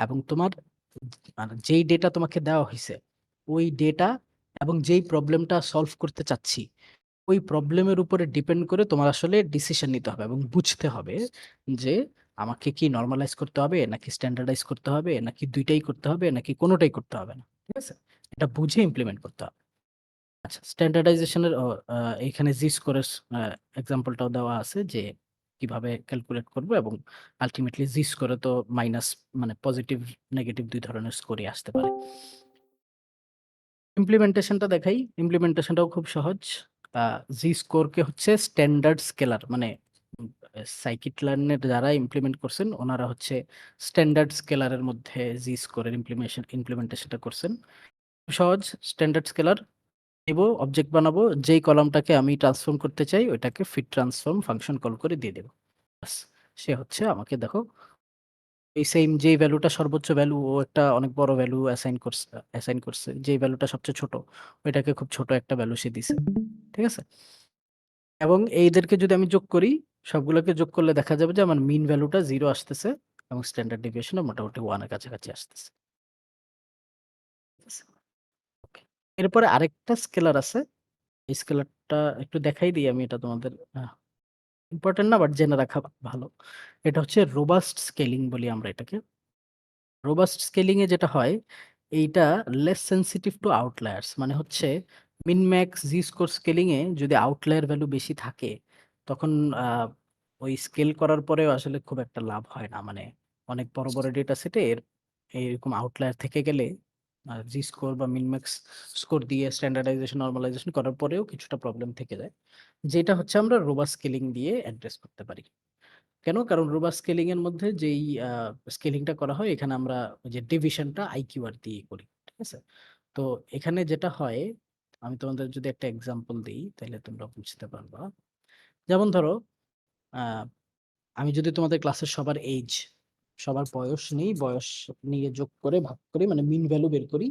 এবং তোমার মানে যেই ডেটা তোমাকে দেওয়া হয়েছে ওই ডেটা এবং যেই প্রবলেমটা সলভ করতে চাচ্ছি ওই প্রবলেমের উপরে ডিপেন্ড করে তোমার আসলে ডিসিশন নিতে হবে এবং বুঝতে হবে যে আমাকে কি নরমালাইজ করতে হবে নাকি স্ট্যান্ডার্ডাইজ করতে হবে নাকি দুইটাই করতে হবে নাকি কোনোটাই করতে হবে না। ঠিক আছে? এটা বুঝে ইমপ্লিমেন্ট করতে হবে। আচ্ছা, স্ট্যান্ডার্ডাইজেশনের এখানে জি স্কোরের এক্সাম্পলটাও দেওয়া আছে যে কিভাবে ক্যালকুলেট করবো, এবং আলটিমেটলি জি স্কোরে তো মাইনাস মানে পজিটিভ নেগেটিভ দুই ধরনের স্কোরই আসতে পারে। ইমপ্লিমেন্টেশনটা দেখাই। ইমপ্লিমেন্টেশনটাও খুব সহজ। জি স্কোরকে হচ্ছে স্ট্যান্ডার্ড স্কেলার মানে scikit-learn এর যারা ইমপ্লিমেন্ট করছেন ওনারা হচ্ছে স্ট্যান্ডার্ড স্কেলারের মধ্যে জি স্কোরের ইমপ্লিমেন্টেশনটা করছেন। খুব সহজ। স্ট্যান্ডার্ড স্কেলার নেব, অবজেক্ট বানাবো, যেই কলামটাকে আমি ট্রান্সফর্ম করতে চাই ওইটাকে ফিট ট্রান্সফর্ম ফাংশন কল করে দিয়ে দেবো। ব্যাস, সে হচ্ছে আমাকে দেখো এই সেম যেই ভ্যালুটা সর্বোচ্চ ভ্যালু ও একটা অনেক বড় ভ্যালু অ্যাসাইন করছে, যেই ভ্যালুটা সবচেয়ে ছোট ওইটাকে খুব ছোট একটা ভ্যালু সে দিছে। ঠিক আছে, এবং এইদেরকে যদি আমি যোগ করি, সবগুলোকে যোগ করলে দেখা যাবে যে আমার মিন ভ্যালুটা 0 আসতেছে এবং স্ট্যান্ডার্ড ডেভিয়েশন মোটামুটি 1 এর কাছাকাছি আসতেছে। ঠিক আছে? Okay. এরপরে আরেকটা স্কেলার আছে। এই স্কেলারটা একটু দেখাই দিই আমি, এটা তোমাদের ইম্পর্টেন্ট না বাট জেনে রাখা ভালো। এটা হচ্ছে রোবাস্ট স্কেলিং বলি আমরা এটাকে। রোবাস্ট স্কেলিং এ যেটা হয়, এইটা লেস সেনসিটিভ টু আউটলায়ার্স, মানে হচ্ছে মিন ম্যাক্স জি স্কোর স্কেলিং এ যদি আউটলায়ার ভ্যালু বেশি থাকে তখন ওই স্কেল করার পরেও আসলে খুব একটা লাভ হয় না, মানে অনেক বড় বড় ডেটা সেটে এরকম আউটলায়ার থেকে গেলে জি স্কোর বা মিন ম্যাক্স স্কোর দিয়ে স্ট্যান্ডার্ডাইজেশন নর্মালাইজেশন করার পরেও কিছুটা প্রবলেম থেকে যায়, যেটা হচ্ছে আমরা রোবাস্ট স্কেলিং দিয়ে অ্যাড্রেস করতে পারি। কেন? কারণ রোবাস্ট স্কেলিং এর মধ্যে যেই স্কেলিংটা করা হয় এখানে আমরা ওই যে ডিভিশনটা আইকিউআর দিয়ে করি। ঠিক আছে? তো এখানে যেটা হয়, আমি তোমাদের যদি একটা এক্সাম্পল দিই তাহলে তোমরা বুঝতে পারবা। যেমন ধরো আমি যদি তোমাদের ক্লাসের সবার বয়স নেই, বয়স নিয়ে যোগ করে ভাগ করি, মানে মিন ভ্যালু বের করি,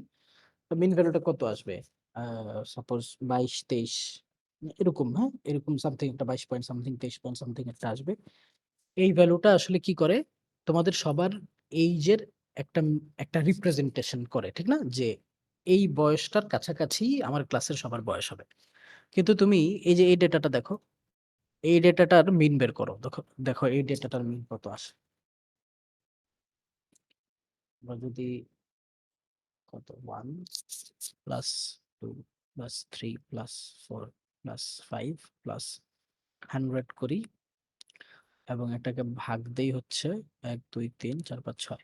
তো মিন ভ্যালুটা কত আসবে? সাপোজ 22 23 এরকম, হ্যাঁ এরকম সামথিং একটা 22 পয়েন্ট সামথিং 23 পয়েন্ট সামথিং একটা আসবে। এই ভ্যালুটা আসলে কি করে? তোমাদের সবার এইজের একটা একটা রিপ্রেজেন্টেশন করে, ঠিক না? যে এই বয়সটার কাছাকাছি আমার ক্লাসের সবার বয়স হবে। কিন্তু তুমি এই যে এই ডেটাটা দেখো, এই ডেটাটার মিন বের করো, দেখো দেখো এই ডেটাটার মিন কত আসে। আমরা যদি কত 1 plus 2 plus 3 plus 4 plus 5 plus 100 করি এবং এটাকে ভাগ দেই হচ্ছে 1 2 3 4 5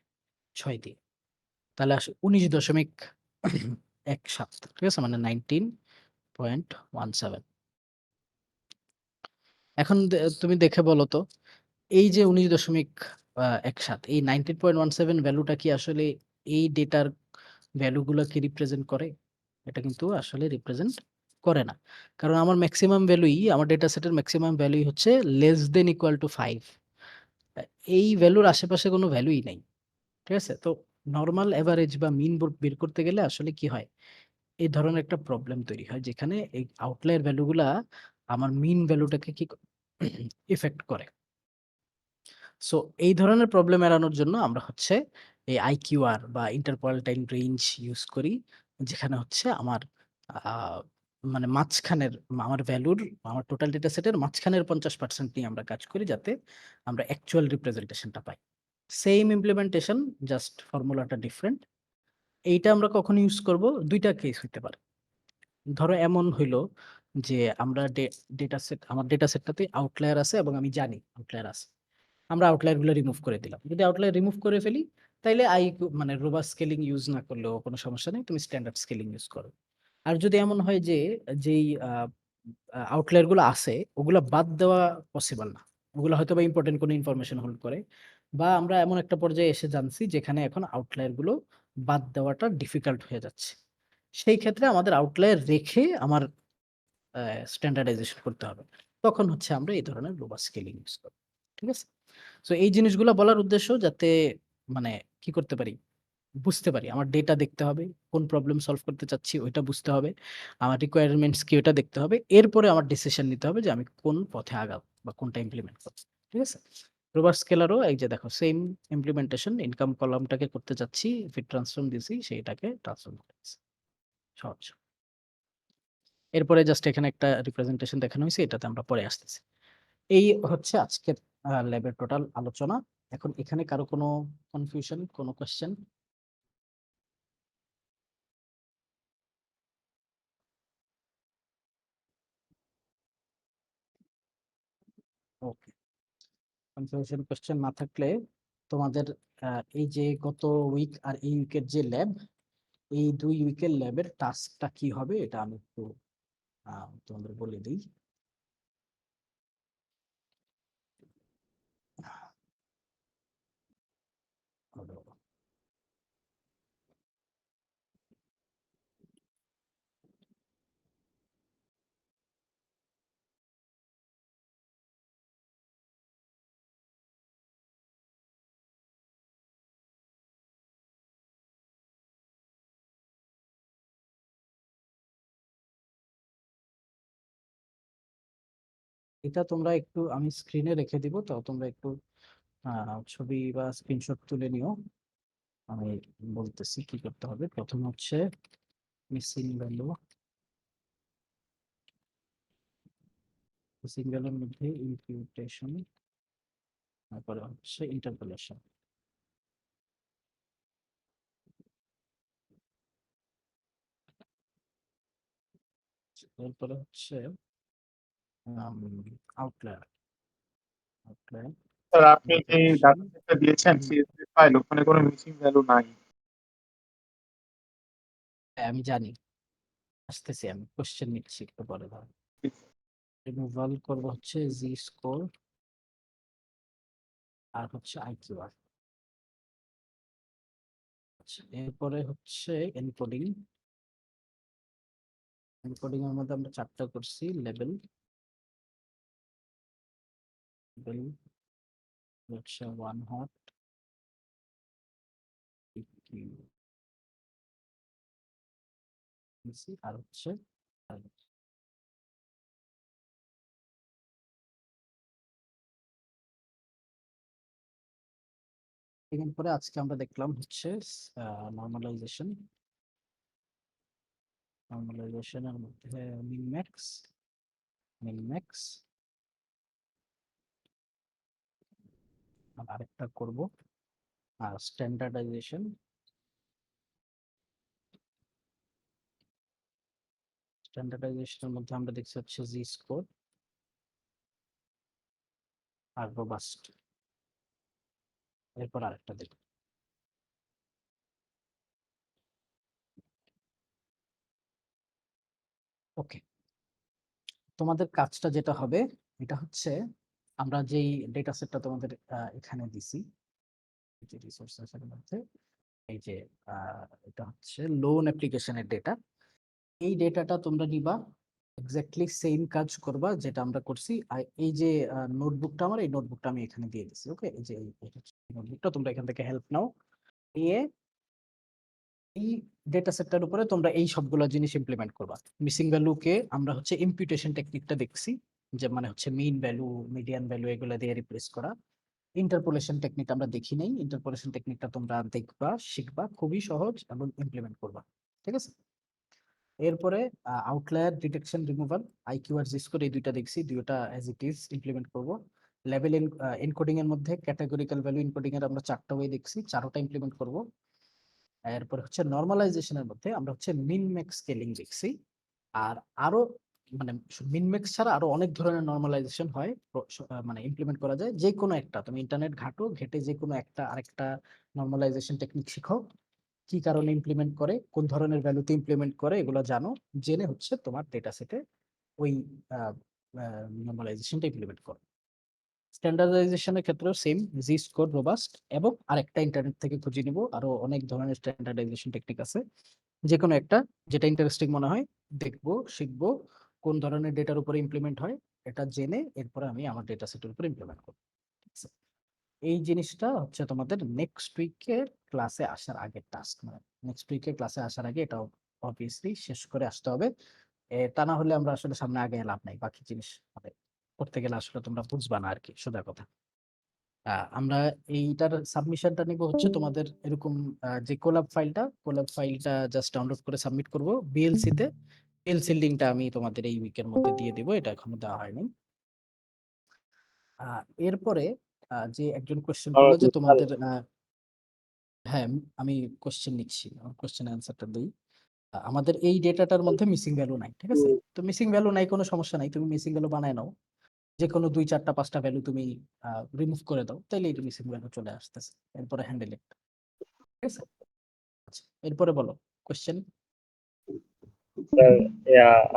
6 দিয়ে, তাহলে আসে 19.17। ঠিক আছে, মানে 19.17। এখন তুমি দেখে বলো তো, এই যে 19.17 এই 19.17 ভ্যালুটা কি আসলে এই ডেটার ভ্যালুগুলো কি রিপ্রেজেন্ট করে? এটা কিন্তু আসলে রিপ্রেজেন্ট করে না, কারণ আমার ম্যাক্সিমাম ভ্যালুই, আমার ডেটা সেটের ম্যাক্সিমাম ভ্যালুই হচ্ছে লেস দেন ইকুয়াল টু 5। এই ভ্যালুর আশেপাশে কোনো ভ্যালুই নাই। ঠিক আছে, তো নরমাল এভারেজ বা মিন বের করতে গেলে আসলে কি হয়, এই ধরনের একটা প্রবলেম তৈরি হয় যেখানে এই আউটলায়ার ভ্যালুগুলা আমার মিন ভ্যালুটাকে কি ইফেক্ট করে। সো এই ধরনের প্রবলেম এড়ানোর জন্য আমরা হচ্ছে এই আইকিউআর বা ইন্টারপোয়ালটাইন রেঞ্জ ইউজ করি, যেখানে হচ্ছে আমার মানে মাঝখানের আমার ভ্যালুর, আমার টোটাল ডেটা সেটের মাঝখানের 50% নিয়ে আমরা কাজ করি, যাতে আমরা অ্যাকচুয়াল রিপ্রেজেন্টেশনটা পাই। সেম ইমপ্লিমেন্টেশন, জাস্ট ফর্মুলাটা ডিফারেন্ট। এইটা আমরা কখন ইউজ করব? দুইটা কেস হইতে পারে। ধরো এমন হইলো যে আমরা আমার ডেটা সেটটাতে আউটলায়ার আছে এবং আমি জানি আউটলায়ার আছে, আমরা আউটলায়ার গুলো রিমুভ করে দিলাম। যদি আউটলায়ার রিমুভ করে ফেলি তাইলে মানে রোবাস্ট স্কেলিং ইউজ না করলেও কোনো সমস্যা নেই, তুমি স্ট্যান্ডার্ড স্কেলিং ইউজ করো। আর যদি এমন হয় যে যেই আউটলায়ার গুলো আছে ওগুলা বাদ দেওয়া পসিবল না, ওগুলো হয়তো বা ইম্পর্টেন্ট কোনো ইনফরমেশন হোল্ড করে, বা আমরা এমন একটা পর্যায়ে এসে জানছি যেখানে এখন আউটলায়ার গুলো বাদ দেওয়াটা ডিফিকাল্ট হয়ে যাচ্ছে, সেই ক্ষেত্রে আমাদের আউটলায়ার রেখে আমার স্ট্যান্ডার্ডাইজেশন করতে হবে। তখন হচ্ছে আমরা এই ধরনের রোবাস্ট স্কেলিং ইউজ করি। ঠিক আছে, সো এই জিনিসগুলো বলার উদ্দেশ্য যাতে মানে কি করতে পারি, বুঝতে পারি আমার ডেটা দেখতে হবে, কোন প্রবলেম সলভ করতে চাচ্ছি ওইটা বুঝতে হবে, আমার রিকোয়ারমেন্টস কি ওটা দেখতে হবে, এরপরে আমার ডিসিশন নিতে হবে যে আমি কোন পথে আগাবো বা কোনটা ইমপ্লিমেন্ট করব। ঠিক আছে, রোবাস্ট স্কেলারও এই যে দেখো সেম ইমপ্লিমেন্টেশন, ইনকাম কলামটাকে করতে চাচ্ছি, ফিট ট্রান্সফর্ম দিছি, সেইটাকে ট্রান্সফর্ম করেছি, সহজ। এরপরে জাস্ট এখানে একটা রিপ্রেজেন্টেশন দেখানো হয়েছে, এটাতে আমরা পরে আসতেছি। এই হচ্ছে আজকের ল্যাবের টোটাল আলোচনা। এখন এখানে কারো কোনো কনফিউশন, কোনো কোয়েশ্চেন? ওকে, কনফিউশন কোয়েশ্চেন না থাকলে তোমাদের এই যে গত উইক আর এই উইকের যে ল্যাব, এই 2 উইকের ল্যাবের টাস্কটা কি হবে এটা আমি একটু তোমাদের বলে দিই। এটা তোমরা একটু আমি স্ক্রিনে রেখে দিব, তো তোমরা একটু ছবি বা স্ক্রিনশট তুলে নিও। আমি বলতেছি কি করতে হবে। প্রথম হচ্ছে মিসিং ভ্যালু, মিসিং ভ্যালুর মধ্যে ইম্পিউটেশন, তারপরে হচ্ছে ইন্টারপোলেশন। এরপরে হচ্ছে আউটলায়ার, আউটলায়ার স্যার আপনি যে ডাটা সেটটা দিয়েছেন CSV ফাইল, ওখানে কোনো মিসিং ভ্যালু নাই। আমি জানি, আসতেছি, আমি কোশ্চেন নিচ্ছি একটু পরে। ধরো রিমুভাল করব হচ্ছে জি স্কোর আর হচ্ছে IQR। আচ্ছা, এরপরে হচ্ছে এনকোডিং। এনকোডিং এর মধ্যে আমরা 4টা করছি। লেভেল, লেভেল হচ্ছে 1 হট, আর হচ্ছে এখান পরে আজকে আমরা দেখলাম হচ্ছে নর্মালাইজেশন। নর্মালাইজেশনের মধ্যে মিনম্যাক্স, মিনম্যাক্স আরেকটা করব আর স্ট্যান্ডার্ডাইজেশন। স্ট্যান্ডার্ডাইজেশনের মধ্যে আমরা দেখছি হচ্ছে জি স্কোর আর রোবাস্ট। এরপর আরেকটা দেখব। ওকে, তোমাদের কাজটা যেটা হবে এটা হচ্ছে আমরা যেই ডেটা সেটটা তোমাদের এখানে দিছি রিসোর্সের মধ্যে, এই যে এটা হচ্ছে লোন অ্যাপ্লিকেশনের ডেটা। এই ডেটাটা তোমরা নিবা, এক্স্যাক্টলি সেম কাজ করবা যেটা আমরা করছি। আর এই যে নোটবুকটা, আমার এই নোটবুকটা আমি এখানে দিয়ে দিছি। ওকে, এই যে নোটবুকটা তোমরা এখান থেকে হেল্প নাও, নিয়ে এই ডেটা সেটটার উপরে তোমরা এই সবগুলো জিনিস ইমপ্লিমেন্ট করবা। মিসিং ভ্যালুকে আমরা হচ্ছে ইম্পিউটেশন টেকনিকটা দেখছি, যে মানে হচ্ছে মিন ভ্যালু, মিডিয়ান ভ্যালু এগুলো দিয়ে রিপ্লেস করা। ইন্টারপোলেশন টেকনিক আমরা দেখি নাই, ইন্টারপোলেশন টেকনিকটা তোমরা দেখবা, শিখবা, খুবই সহজ এবং ইমপ্লিমেন্ট করবা। ঠিক আছে, এরপরে আউটলায়ার ডিটেকশন রিমুভাল, IQ আর জি স্কোর, এই দুইটা দেখছি, দুইটা অ্যাজ ইট ইজ ইমপ্লিমেন্ট করব। লেভেল এনকোডিং এর মধ্যে ক্যাটাগরিক্যাল ভ্যালু এনকোডিং এর আমরা 4টা ওয়ে দেখছি, 4টা ইমপ্লিমেন্ট করব। এরপর হচ্ছে নরমালাইজেশনের মধ্যে আমরা হচ্ছে মিন ম্যাক্স স্কেলিং দেখছি। আর আরো মানে মিন ম্যাক্স ছাড়া আরো অনেক ধরনের নরমালাইজেশন হয়, মানে ইমপ্লিমেন্ট করা যায়। যে কোনো একটা তুমি ইন্টারনেট ঘাটো, ঘেটে যে কোনো একটা আরেকটা নরমালাইজেশন টেকনিক শিখো, কি কারণে ইমপ্লিমেন্ট করে, কোন ধরনের ভ্যালুতে ইমপ্লিমেন্ট করে, এগুলো জানো, জেনে হচ্ছে তোমার ডেটা সেটে ওই নরমালাইজেশনটা ইমপ্লিমেন্ট করো। স্ট্যান্ডার্ডাইজেশনের ক্ষেত্রেও সেম, জি স্কোর, রোবাস্ট, এবং আরেকটা ইন্টারনেট থেকে খুঁজে নিব, আরো অনেক ধরনের স্ট্যান্ডার্ডাইজেশন টেকনিক আছে। যে কোনো একটা যেটা ইন্টারেস্টিং মনে হয় দেখবো, শিখবো, কোন ধরনের ডেটার উপরে ইমপ্লিমেন্ট হয় এটা জেনে এরপরে আমি আমার ডেটা সেটের উপর ইমপ্লিমেন্ট করবো। ঠিক আছে, এই জিনিসটা হচ্ছে তোমাদের নেক্সট উইকের ক্লাসে আসার আগের টাস্ক। মানে নেক্সট উইকের ক্লাসে আসার আগে এটা অবভিয়াসলি শেষ করে আসতে হবে। তা না হলে আমরা আসলে সামনে আগে লাভ নাই, বাকি জিনিস মানে করতে গেলে আসলে তোমরা বুঝবা না আর কি, সোজা কথা। আমরা এইটার সাবমিশনটা নিব হচ্ছে তোমাদের এরকম যে কোলাব ফাইলটা জাস্ট ডাউনলোড করে সাবমিট করব বিএলসি তে। বিএলসি লিংকটা আমি তোমাদের এই উইকের মধ্যে দিয়ে দিব, এটা এখনো দেওয়া হয়নি। এরপরে যে একজন কোশ্চেন করলো যে তোমাদের হ্যাঁ, আমি কোশ্চেন নিচ্ছি, কোশ্চেন অ্যান্সারটা দিই। আমাদের এই ডেটাটার মধ্যে মিসিং ভ্যালু নাই, ঠিক আছে? তো মিসিং ভ্যালু নাই, কোনো সমস্যা নাই, তুমি মিসিং ভ্যালু বানায় নাও। যে কোনো 2, 4টা 5টা ভ্যালু তুমি রিমুভ করে দাও, তাইলে এই মিসিং ভ্যালু চলে আসতেছে। এরপরে হ্যান্ডেল ইট। ঠিক আছে, আচ্ছা এরপরে বলো কোয়েশ্চেন? স্যার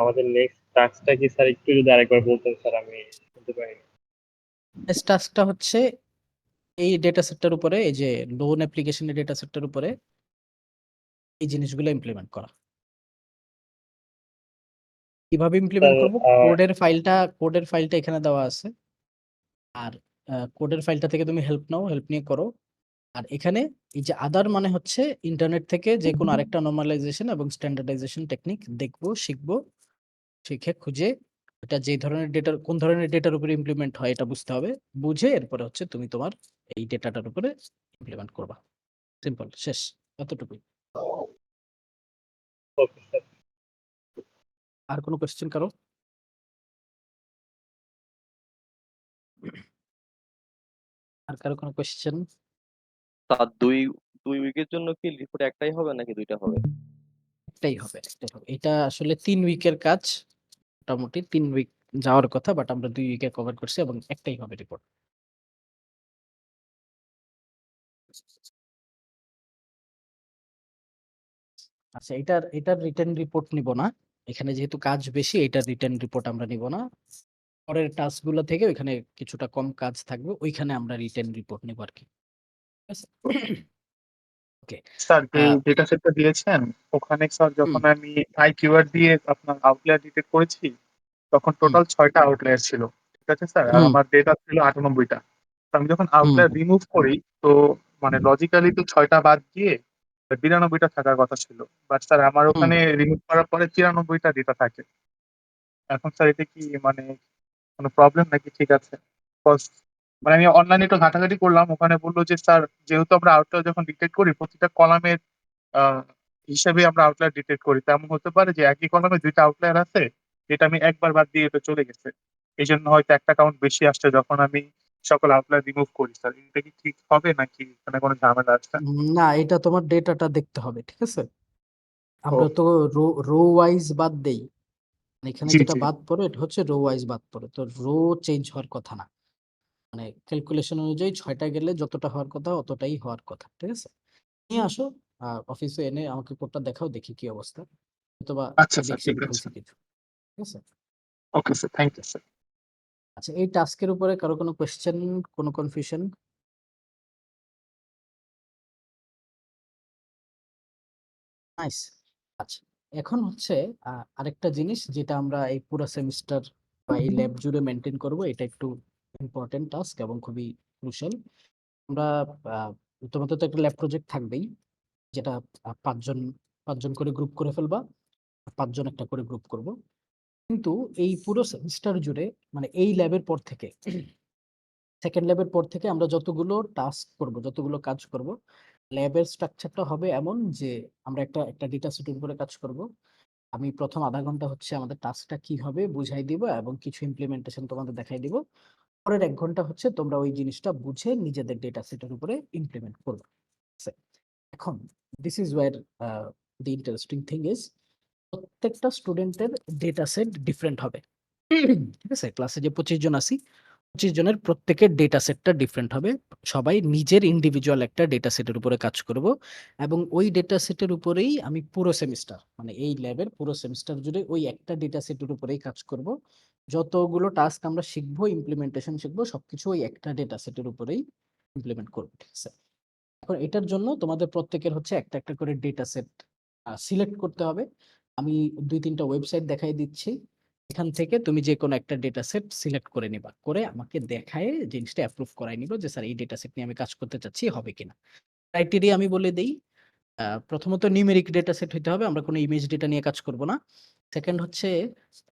আমাদের নেক্সট টাস্কটা কি স্যার একটু যদি আরেকবার বলতেন স্যার, আমি শুনতে পাইনি। নেক্সট টাস্কটা হচ্ছে এই ডেটা সেটটার উপরে, এই যে লোন অ্যাপ্লিকেশনের ডেটা সেটটার উপরে এই জিনিসগুলো ইমপ্লিমেন্ট করা। কিভাবে ইমপ্লিমেন্ট স্যার করব? কোডের ফাইলটা এখানে দেওয়া আছে। আর কোডের ফাইলটা থেকে তুমি হেল্প নাও, হেল্প নিয়ে করো। আর এখানে এই যে আদার মানে হচ্ছে ইন্টারনেট থেকে যে কোনো আরেকটা নরমালাইজেশন এবং স্ট্যান্ডার্ডাইজেশন টেকনিক দেখবো, শিখবো, শিখে খুঁজে এটা যে ধরনের ডেটার, কোন ধরনের ডেটার উপরে ইমপ্লিমেন্ট হয় এটা বুঝতে হবে। বুঝে এরপরে হচ্ছে তুমি তোমার এই ডেটাটার উপরে ইমপ্লিমেন্ট করবা। সিম্পল, শেষ, এতটুকুই। Okay sir. আর কোনো কোয়েশ্চেন কারো? আর কারো কোনো কোয়েশ্চেন? তার দুই উইকের জন্য কি রিপোর্ট একটাই হবে নাকি দুইটা হবে? একটাই হবে, একটাই হবে। এটা আসলে 3 উইকের কাজ, মোটামুটি 3 উইক যাওয়ার কথা, বাট আমরা 2 উইকে কভার করছি এবং একটাই হবে রিপোর্ট। আচ্ছা, এটার রিটেন রিপোর্ট নিব না। এখানে যেহেতু কাজ বেশি, এটার রিটেন রিপোর্ট আমরা নিব না। পরের টাস্ক গুলো থেকে ওইখানে কিছুটা কম কাজ থাকবে, ওইখানে আমরা রিটেন রিপোর্ট নিব আর কি। ঠিক আছে? ওকে। স্যার যে ডেটা সেটটা দিয়েছেন ওখানে স্যার যখন আমি আই কিওয়ার্ড দিয়ে আপনার আউটলায়ার ডিটেক্ট করেছি তখন টোটাল 6টা আউটলায়ার ছিল, ঠিক আছে স্যার, আর আমার ডেটা ছিল 98টা। তো আমি যখন আউটলায়ার রিমুভ করি তো মানে লজিক্যালি তো 6টা বাদ দিয়ে 92টা থাকার কথা ছিল, বাট স্যার আমার ওখানে রিমুভ করার পরে 93টা ডেটা থাকে। এখন স্যার এটা কি মানে কোনো প্রবলেম নাকি ঠিক আছে? Because মানে আমি অনলাইনে একটু ঘাটাঘাটি করলাম, ওখানে বললো যে স্যার যেহেতু আমরা আউটলায়ার যখন ডিটেক্ট করি প্রতিটা কলামের হিসাবে আমরা আউটলায়ার ডিটেক্ট করি, তেমন হতে পারে যে একই কলামে 2টা আউটলায়ার আছে, যেটা আমি একবার বাদ দিয়ে এটা চলে গেছে, এই জন্য হয়তো একটা কাউন্ট বেশি আসছে যখন আমি সকল আউটলায়ার রিমুভ করি। স্যার এটা কি ঠিক হবে নাকি এখানে কোনো ঝামেলা আছে? না, এটা তোমার ডেটাটা দেখতে হবে, ঠিক আছে? ও আমরা তো রো ওয়াইজ বাদ দেই, এখানে জি যেটা জি। বাদ পড়ে এটা হচ্ছে রো ওয়াইজ বাদ পড়ে, তো রো চেঞ্জ হওয়ার কথা না। মানে ক্যালকুলেশন অনুযায়ী 6টা গেলে যতটা হওয়ার কথা অতটাই হওয়ার কথা, ঠিক আছে? নিয়ে আসো, অফিসে এনে আমাকে কোডটা দেখাও, দেখি কি অবস্থা। অথবা আচ্ছা স্যার, এদিক ঠিক সেদিক আছে। হয়েছে কিছু, ঠিক আছে? Okay sir, thank you sir. আচ্ছা, এই টাস্কের উপরে কারো কোনো কোয়েশ্চেন, কোনো কনফিউশন? নাইস। আচ্ছা, এখন হচ্ছে আরেকটা জিনিস যেটা আমরা এই পুরো সেমিস্টার বা এই ল্যাব জুড়ে মেনটেন করব, এটা একটু ইম্পর্টেন্ট টাস্ক এবং খুবই ক্রুশাল। আমরা তোমাদের তো একটা ল্যাব প্রজেক্ট থাকবেই, যেটা 5জন করে গ্রুপ করে ফেলবা, 5জন একটা করে গ্রুপ করব। কিন্তু এই পুরো সেমিস্টার জুড়ে মানে এই ল্যাবের পর থেকে, সেকেন্ড ল্যাবের পর থেকে আমরা যতগুলো টাস্ক করব, যতগুলো কাজ করব, ল্যাবের স্ট্রাকচারটা হবে এমন যে আমরা একটা একটা ডেটা সেটের উপরে কাজ করব। আমি প্রথম আধা ঘন্টা হচ্ছে আমাদের টাস্কটা কি হবে বুঝাই দিব এবং কিছু ইমপ্লিমেন্টেশন তোমাদের দেখাই দিব। পরের 1 ঘন্টা হচ্ছে তোমরা ওই জিনিসটা বুঝে নিজেদের ডেটা সেটের উপরে ইমপ্লিমেন্ট করবে। এখন this is wire the interesting thing is, প্রত্যেকটা স্টুডেন্টের ডেটা সেট ডিফারেন্ট হবে। ঠিক আছে? ক্লাসে যে 25 জন আছি, 25 জনের প্রত্যেকের ডেটা সেটটা ডিফারেন্ট হবে। সবাই নিজের ইন্ডিভিজুয়াল একটা ডেটা সেটের উপরে কাজ করব এবং ওই ডেটা সেটের উপরেই আমি পুরো সেমিস্টার, মানে এই ল্যাবের পুরো সেমিস্টার জুড়ে ওই একটা ডেটা সেটের উপরেই কাজ করব। যতগুলো টাস্ক আমরা শিখবো, ইমপ্লিমেন্টেশন শিখবো, সবকিছু ওই একটা ডেটা সেটের উপরেই ইমপ্লিমেন্ট করব, ঠিক আছে? এখন এটার জন্য তোমাদের প্রত্যেকের হচ্ছে একটা একটা করে ডেটা সেট সিলেক্ট করতে হবে। আমি 2-3টা ওয়েবসাইট দেখাই দিচ্ছি, এখান থেকে তুমি যে কোনো একটা ডেটা সেট সিলেক্ট করে নিবা, করে আমাকে দেখায় জিনিসটা অ্যাপ্রুভ করাই নিবা যে স্যার এই ডেটা সেট নিয়ে আমি কাজ করতে চাচ্ছি, হবে কিনা। ক্রাইটেরিয়া আমি বলে দেই। প্রথমত নিউমেরিক ডেটা সেট হইতে হবে, আমরা কোনো ইমেজ ডেটা নিয়ে কাজ করব না। সেকেন্ড হচ্ছে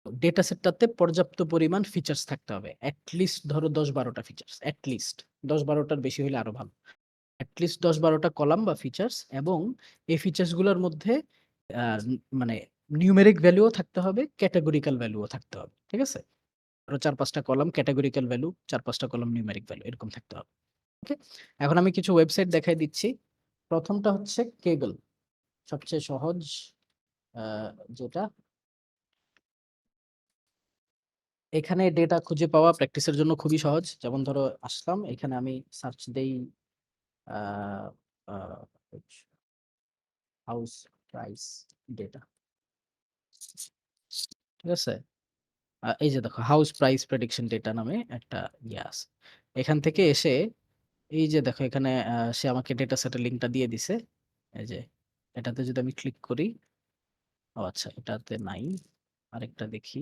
ডেটা সেটটাতে পর্যাপ্ত পরিমাণ ফিচার্স থাকতে হবে, অ্যাটলিস্ট ধরো 10-12টা ফিচার্স, অ্যাটলিস্ট 10-12টার বেশি হলে আরো ভালো। অ্যাটলিস্ট 10-12টা কলাম বা ফিচার্স, এবং এই ফিচার্স গুলোর মধ্যে মানে নিউমেরিক ভ্যালুও থাকতে হবে, ক্যাটাগরিক্যাল ভ্যালুও থাকতে হবে, ঠিক আছে? ধরো 4-5টা কলাম ক্যাটাগরিক্যাল ভ্যালু, 4-5টা কলাম নিউমেরিক ভ্যালু, এরকম থাকতে হবে। ওকে, এখন আমি কিছু ওয়েবসাইট দেখাই দিচ্ছি। প্রথমটা হচ্ছে কেগল, সবচেয়ে সহজ যেটা। এখানে ডেটা খুঁজে পাওয়া প্র্যাকটিসের জন্য খুবই সহজ। যেমন ধরো আসলাম, এখানে আমি সার্চ দেই হাউস প্রাইস ডেটা, ঠিক আছে। এই যে দেখো হাউস প্রাইস প্রেডিকশন ডেটা নামে একটা ইয়ে আছে। এখান থেকে এসে এই যে দেখো এখানে সে আমাকে ডেটা সেটের লিঙ্কটা দিয়ে দিছে। এই যে এটাতে যদি আমি ক্লিক করি, ও আচ্ছা এটাতে নাই, আরেকটা দেখি।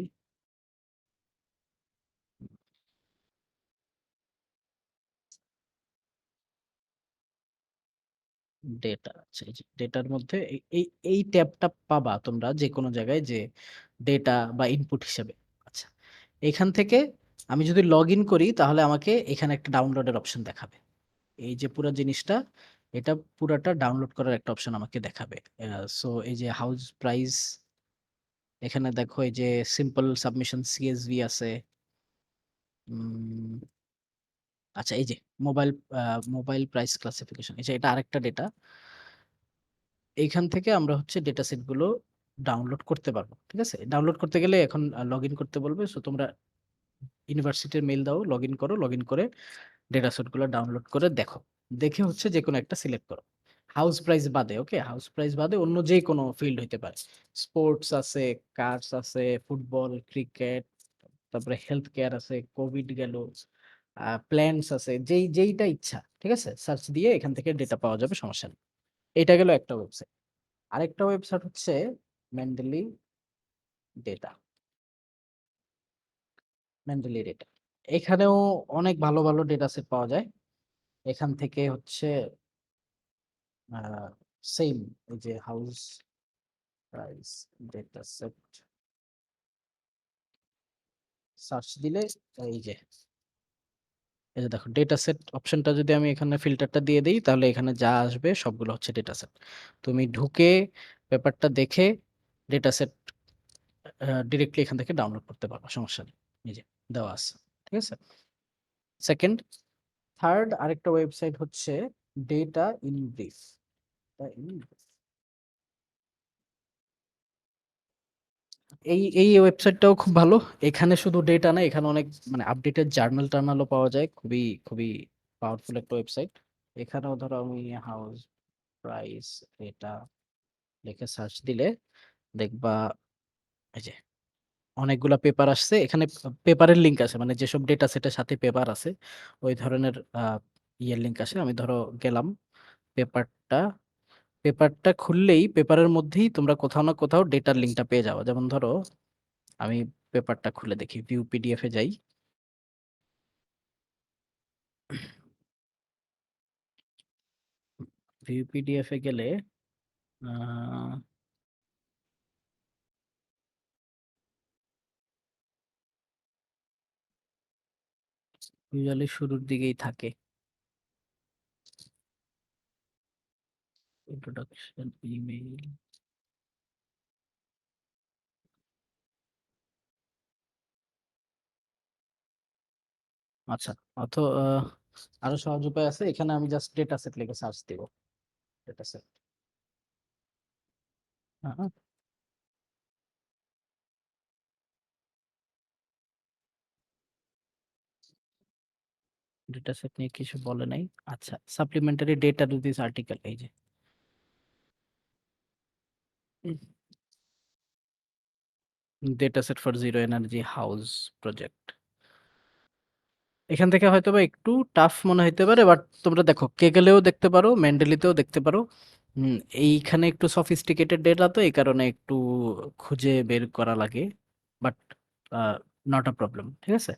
ডেটা, আচ্ছা এই যে ডেটার মধ্যে এই ট্যাবটা পাবা তোমরা যে কোনো জায়গায়, যে ডেটা বা ইনপুট হিসেবে। আচ্ছা এখান থেকে আমি যদি লগ ইন করি তাহলে আমাকে এখানে একটা ডাউনলোডের অপশন দেখাবে। এই যে পুরো জিনিসটা, এটা পুরাটা ডাউনলোড করার একটা অপশন আমাকে দেখাবে। সো এই যে হাউস প্রাইস, এখানে দেখো এই যে সিম্পল সাবমিশন সিএসভি আছে। উম, আচ্ছা এই যে মোবাইল মোবাইল প্রাইস ক্লাসিফিকেশন, এটা আরেকটা ডেটা। এইখান থেকে আমরা হচ্ছে ডেটা সেট গুলো ডাউনলোড করতে পারবো, ঠিক আছে। ডাউনলোড করতে গেলে এখন লগ ইন করতে বলবে, সো তোমরা ইউনিভার্সিটির মেইল দাও, লগ ইন করো, লগ ইন করে ডেটা সেট গুলো ডাউনলোড করে দেখো, দেখে হচ্ছে যে কোনো একটা সিলেক্ট করো। হাউস প্রাইস বাদে, ওকে, হাউস প্রাইস বাদে অন্য যে কোনো ফিল্ড হইতে পারে। স্পোর্টস আছে, কার্স আছে, ফুটবল, ক্রিকেট, তারপরে হেলথ কেয়ার আছে, কোভিড গেল, প্ল্যান্স আছে, যেইটা ইচ্ছা, ঠিক আছে, সার্চ দিয়ে এখান থেকে ডেটা পাওয়া যাবে, সমস্যা নেই। এটা গেল একটা ওয়েবসাইট। আরেকটা ওয়েবসাইট হচ্ছে মেন্ডেলি ডেটা, মেন্ডেলি ডেটা। এখানেও অনেক ভালো ভালো ডেটা সেট পাওয়া যায়। এখান থেকে হচ্ছে সেম এই যে house price data set search দিলে এই যে এই যে দেখো ডেটা সেট অপশনটা যদি আমি এখানে ফিল্টারটা দিয়ে দিই তাহলে এখানে যা আসবে সবগুলো হচ্ছে ডেটা সেট। তুমি ঢুকে পেপারটা দেখে ডেটা সেট ডিরেক্টলি এখান থেকে ডাউনলোড করতে পারবো, সমস্যা নেই। এই যে দেওয়া আছে, ঠিক আছে। সেকেন্ড, থার্ড আরেকটা ওয়েবসাইট হচ্ছে ডেটা ইন ব্রিফ। এই ওয়েবসাইটটাও খুব ভালো। এখানে শুধু ডেটা না, এখানে অনেক মানে আপডেটেড জার্নাল টার্নালও পাওয়া যায়, খুবই খুবই পাওয়ারফুল একটা ওয়েবসাইট। এখানেও ধরো আমি হাউস প্রাইস ডেটা লিখে সার্চ দিলে দেখবা এই যে অনেকগুলা পেপার আসছে। এখানে পেপারের লিংক আছে, মানে যেসব ডেটা সেটের সাথে পেপার আছে ওই ধরনের ইয়ের লিংক আসে। আমি ধরো গেলাম পেপারটা, পেপারটা খুললেই পেপারের মধ্যেই তোমরা কোথাও না কোথাও ডেটার লিংকটা পেয়ে যাও। যেমন ধরো আমি পেপারটা খুলে দেখি, ভিউ পিডিএফ এ যাই, ভিউ পিডিএফ এ গেলে ইউজুয়ালি শুরুর দিকেই থাকে ইন্ট্রোডাকশন, ইমেইল। আচ্ছা, অত আরো সহজ উপায় আছে। এখানে আমি জাস্ট ডেটা সেট লিখে সার্চ দিব, ডেটা সেট। ডেটা সেট নিয়ে কিছু বলে নাই। আচ্ছা, supplementary data to this article, এই যে data set for zero energy house project. এখান থেকে হয়তো বা একটু টাফ মনে হইতে পারে, বাট তোমরা দেখো কেগেলেও দেখতে পারো, মেন্ডেলিতেও দেখতে পারো। এইখানে একটু সফিস্টিকেটেড ডেটা, তো এই কারণে একটু খুঁজে বের করা লাগে, বাট নট আ প্রবলেম, ঠিক আছে।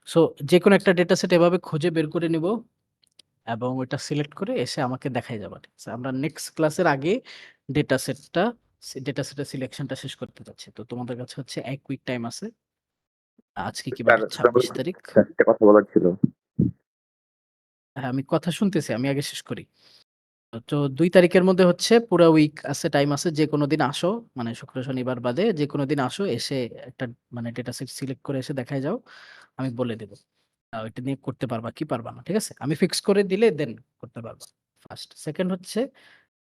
সো যে কোনো একটা ডেটা সেট এভাবে খুঁজে বের করে নিব এবং ওটা সিলেক্ট করে এসে আমাকে দেখাই যাবে, ঠিক আছে। আমরা নেক্সট ক্লাসের আগে ডেটা সেটটা, ডেটা সেটের সিলেকশনটা শেষ করতে যাচ্ছি। তো তোমাদের কাছে হচ্ছে 1 উইক টাইম আছে। আজকে কি বার, 26 তারিখ। একটা কথা বলার ছিল। হ্যাঁ আমি কথা শুনতেছি, আমি আগে শেষ করি। তো 2 তারিখের মধ্যে হচ্ছে পুরো উইক আছে, টাইম আছে। যে কোনো দিন আসো, মানে শুক্র শনিবার বাদে যে কোনো দিন আসো, এসে একটা মানে ডেটা সেট সিলেক্ট করে এসে দেখাই যাও, আমি বলে দেবো ওইটা নিয়ে করতে পারবা কি পারবা না, ঠিক আছে। আমি ফিক্স করে দিলে দেন করতে পারবা। ফার্স্ট, সেকেন্ড হচ্ছে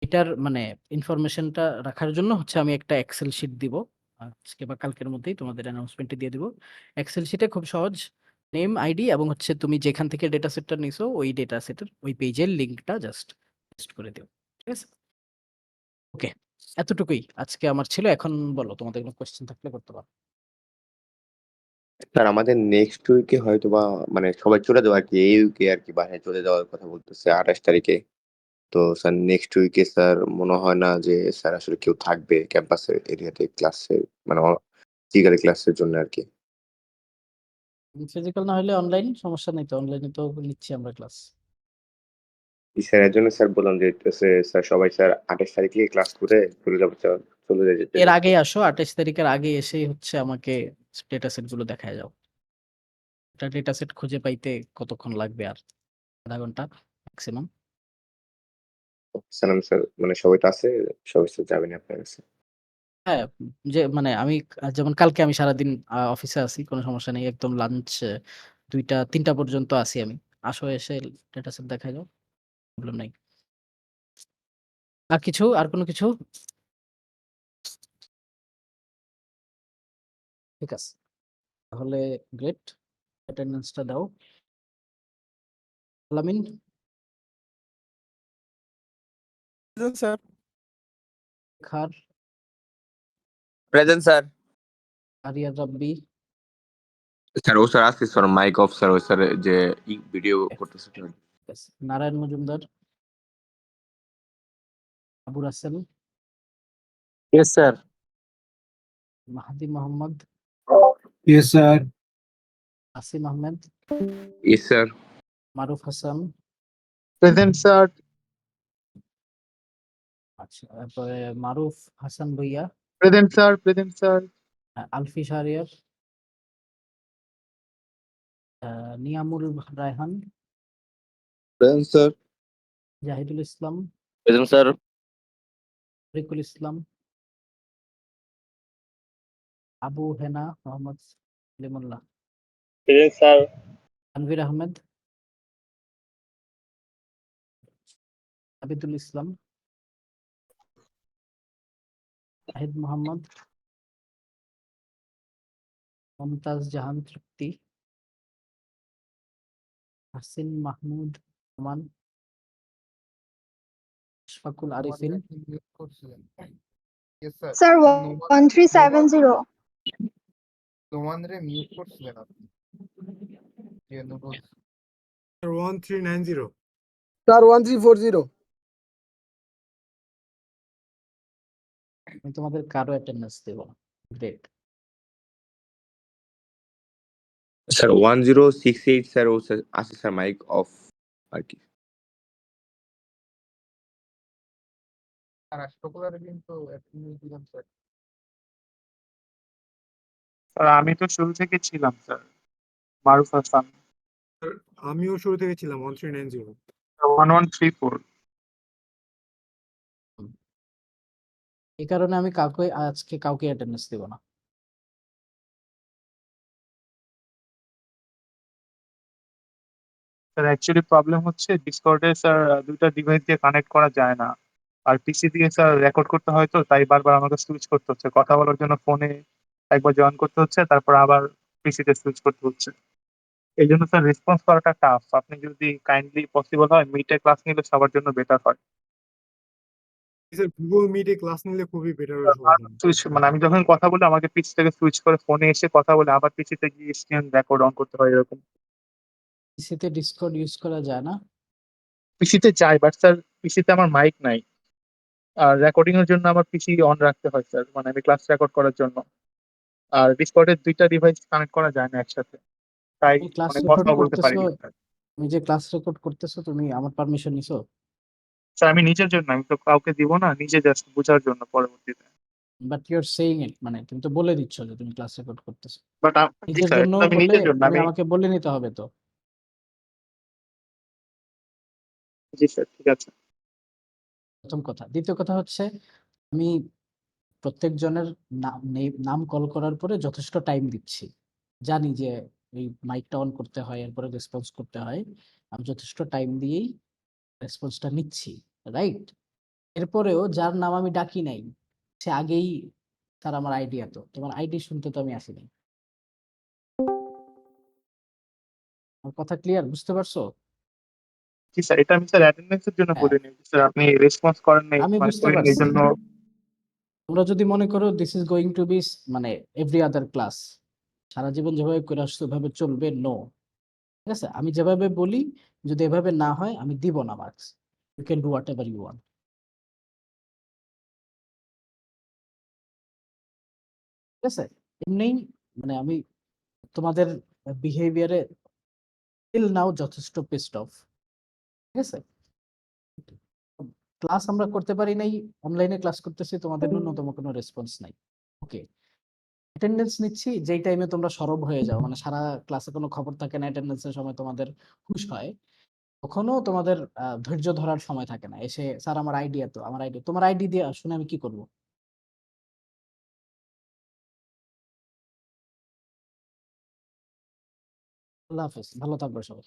এটার মানে ইনফরমেশনটা রাখার জন্য হচ্ছে আমি একটা এক্সেল শিট দিব আজকে বা কালকের মধ্যেই তোমাদের অ্যানাউন্সমেন্টে দিয়ে দিব। এক্সেল শিটে খুব সহজ, নেম আইডি এবং হচ্ছে তুমি যেখান থেকে ডেটা সেটটা নিছো ওই ডেটা সেটের ওই পেজের লিঙ্কটা জাস্ট পেস্ট করে দিও, ঠিক আছে। ওকে, এতটুকুই আজকে আমার ছিল। এখন বলো তোমাদের কোনো কোয়েশ্চেন থাকলে করতে পারো। স্যার আমাদের নেক্সট উইকে হয়তোবা মানে সবাই চলে যাবো আরকি। এই উইকে আরকি বাসায় চলে যাওয়ার কথা বলতেছে ২৮ তারিখে। তো স্যার নেক্সট উইকে স্যার মনে হয় না যে স্যার আসলে কেউ থাকবে ক্যাম্পাসের এরিয়াতে ক্লাসে মানে ফিজিক্যাল ক্লাসের জন্য আরকি। ফিজিক্যাল না হলে অনলাইন, সমস্যা নেই তো। অনলাইনে তো নিচ্ছি আমরা ক্লাস। স্যার এর জন্য স্যার বললাম যে স্যার সবাই স্যার ২৮ তারিখে ক্লাস করে চলে যাবো চলে যেতে এর চাচ্ছি। আগেই আসো, ২৮ তারিখের আগে এসেই হচ্ছে আমাকে ডেটা সেট গুলো দেখায় যাও। একটা ডেটা সেট খুঁজে পাইতে কতক্ষণ লাগবে আর? আধা ঘন্টা ম্যাক্সিমাম। স্যার মানে সবাই তো আছে, সবাই স্যার যাবেন আপনার কাছে। হ্যাঁ, যে মানে আমি যেমন কালকে আমি সারাদিন অফিসে আছি, কোনো সমস্যা নেই। একদম লাঞ্চ ২টা-৩টা পর্যন্ত আছি আমি। আসো, এসে ডেটা সেট দেখায় যাও, প্রবলেম নাই। আর কোনো কিছু? ঠিক আছে, তাহলে গ্রেট। অ্যাটেন্ডেন্সটা দাও। আলামিন, স্যার। খার, present sir. Ariya, Rabbi, sir ও স্যার আসছে স্যার, মাইক অফ স্যার, ওই স্যার যে ভিডিও করতেছে। ঠিক আছে। Narayan Majumdar, Abu Rasel, yes sir. Mahadi Mohammad, yes sir. Asim Ahmed, yes sir. Maruf Hasan, present sir. আচ্ছা, তারপরে Maruf Hasan Bhuiyan, present sir. Present sir. Alfi Shahriar, Niamul Raihan, present sir. Zahidul Islam, present sir. Tarikul Islam, Abu Hena Mohammad Limullah, present sir. Tanvir Ahmed, Abidul ইসলাম, শাহিদ মোহাম্মদ, মমতাজ জাহান তৃপ্তি, হাসিন মাহমুদ আমান, আশফাকুল আরিফিন, স্যার 1370 নোমানরে মিউট করছিলেন আপনি। যে নুডলস 1390 স্যার 1340 আমি তোমাদের কারো অ্যাটেন্ডেন্স দেব না। গ্রেট। স্যার 1068 স্যার ও স্যার আছে স্যার, মাইক অফ আর কি। আর রাষ্ট্রকুলারে কিন্তু অ্যাটেন্ডেন্স দিলাম স্যার। স্যার আমি তো শুরু থেকে ছিলাম স্যার। মারুফ হাসান। আমিও শুরু থেকে ছিলাম 1390 1134। এই কারণে আমি আজকে কাউকে অ্যাটেন্ডেন্স দেব না। স্যার অ্যাকচুয়ালি প্রবলেম হচ্ছে ডিসকর্ডে স্যার দুইটা ডিভাইস দিয়ে কানেক্ট করা যায় না। আর পিসি দিয়ে স্যার রেকর্ড করতে হয়, তো তাই বারবার আমাকে সুইচ করতে হচ্ছে। কথা বলার জন্য ফোনে একবার জয়েন করতে হচ্ছে, তারপর আবার পিসিতে সুইচ করতে হচ্ছে। এই জন্য স্যার রেসপন্স করাটা টাফ। আপনি যদি কাইন্ডলি পসিবল হয় মিটে ক্লাস নিলে সবার জন্য বেটার হয়। স্যার গুগল মিটে ক্লাস নিলে খুবই বেটার হয় সবার জন্য। সুইচ মানে আমি যখন কথা বলি আমাকে পিসি থেকে সুইচ করে ফোনে এসে কথা বলে আবার পিসিতে গিয়ে স্ক্রিন রেকর্ড অন করতে হয় এরকম। পিসিতে ডিসকর্ড ইউজ করা যায় না? পিসিতে যাই, বাট স্যার পিসিতে আমার মাইক নাই। আর রেকর্ডিং এর জন্য আমার পিসি অন রাখতে হয় স্যার, মানে আমি ক্লাস রেকর্ড করার জন্য। আর ডিসকর্ডের দুইটা ডিভাইস কানেক্ট করা যায় না একসাথে, তাই তুমি ক্লাস মানে রেকর্ড কথা বলতে পারি করতেছো, না স্যার। তুমি যে ক্লাস রেকর্ড করতেছো, তুমি আমার পারমিশন নিছো? স্যার আমি নিজের জন্য, আমি তো কাউকে দিব না, নিজে জাস্ট বোঝার জন্য পরবর্তীতে। But you are saying it, মানে তুমি তো বলে দিচ্ছ যে তুমি ক্লাস রেকর্ড করতেছো। বাট জি নিজের স্যার, জন্য আমি হলে নিজের জন্য তুমি আমি। আমাকে বলে নিতে হবে তো। জি স্যার, ঠিক আছে। প্রথম কথা। দ্বিতীয় কথা হচ্ছে, আমি প্রত্যেকজনের নাম কল করার পরে যথেষ্ট টাইম দিচ্ছি। জানি যে এই মাইকটা অন করতে হয়, এরপরে রেসপন্স করতে হয়। আমি যথেষ্ট টাইম দিয়েই রেসপন্সটা নিচ্ছি, রাইট? এরপরেও যার নাম আমি ডাকি নাই, সে আগেই তার আমার আইডিয়া, তো তোমার আইডি শুনতে তো আমি আসিনি। আমার কথা ক্লিয়ার, বুঝতে পারছো? জি স্যার, এটা আমি স্যার অ্যাটেন্ডেন্সের জন্য হ্যাঁ, বলিনি স্যার, আপনি রেসপন্স করেন নাই আমি মানে বুঝতে করেন এই পারছি। জন্য। তোমরা যদি মনে করো this is going to be মানে এভরি আদার ক্লাস, সারা জীবন যেভাবে করে আসছো ওইভাবে চলবে, নো। ঠিক আছে, আমি যেভাবে বলি যদি এভাবে না হয় আমি দিব না marks. You can do whatever you want. ঠিক আছে, এমনি মানে আমি তোমাদের বিহেভিয়ারে টিল নাও যথেষ্ট পেস্ট অফ। ঠিক আছে, ক্লাস আমরা করতে পারি নাই, অনলাইনে ক্লাস করতেছি, তোমাদের ন্যূনতম কোনো রেসপন্স নাই। ওকে, অ্যাটেন্ডেন্স নিচ্ছি যেই টাইমে তোমরা সরব হয়ে যাও, মানে সারা ক্লাসে কোনো খবর থাকে না, অ্যাটেন্ডেন্সের সময় তোমাদের হুশ হয়, তখনও তোমাদের ধৈর্য ধরার সময় থাকে না, এসে স্যার আমার আইডি, এত আমার আইডি, তোমার আইডি দিয়ে শুনে আমি কি করব? আল্লাহ হাফেজ, ভালো থাকবে সবাই।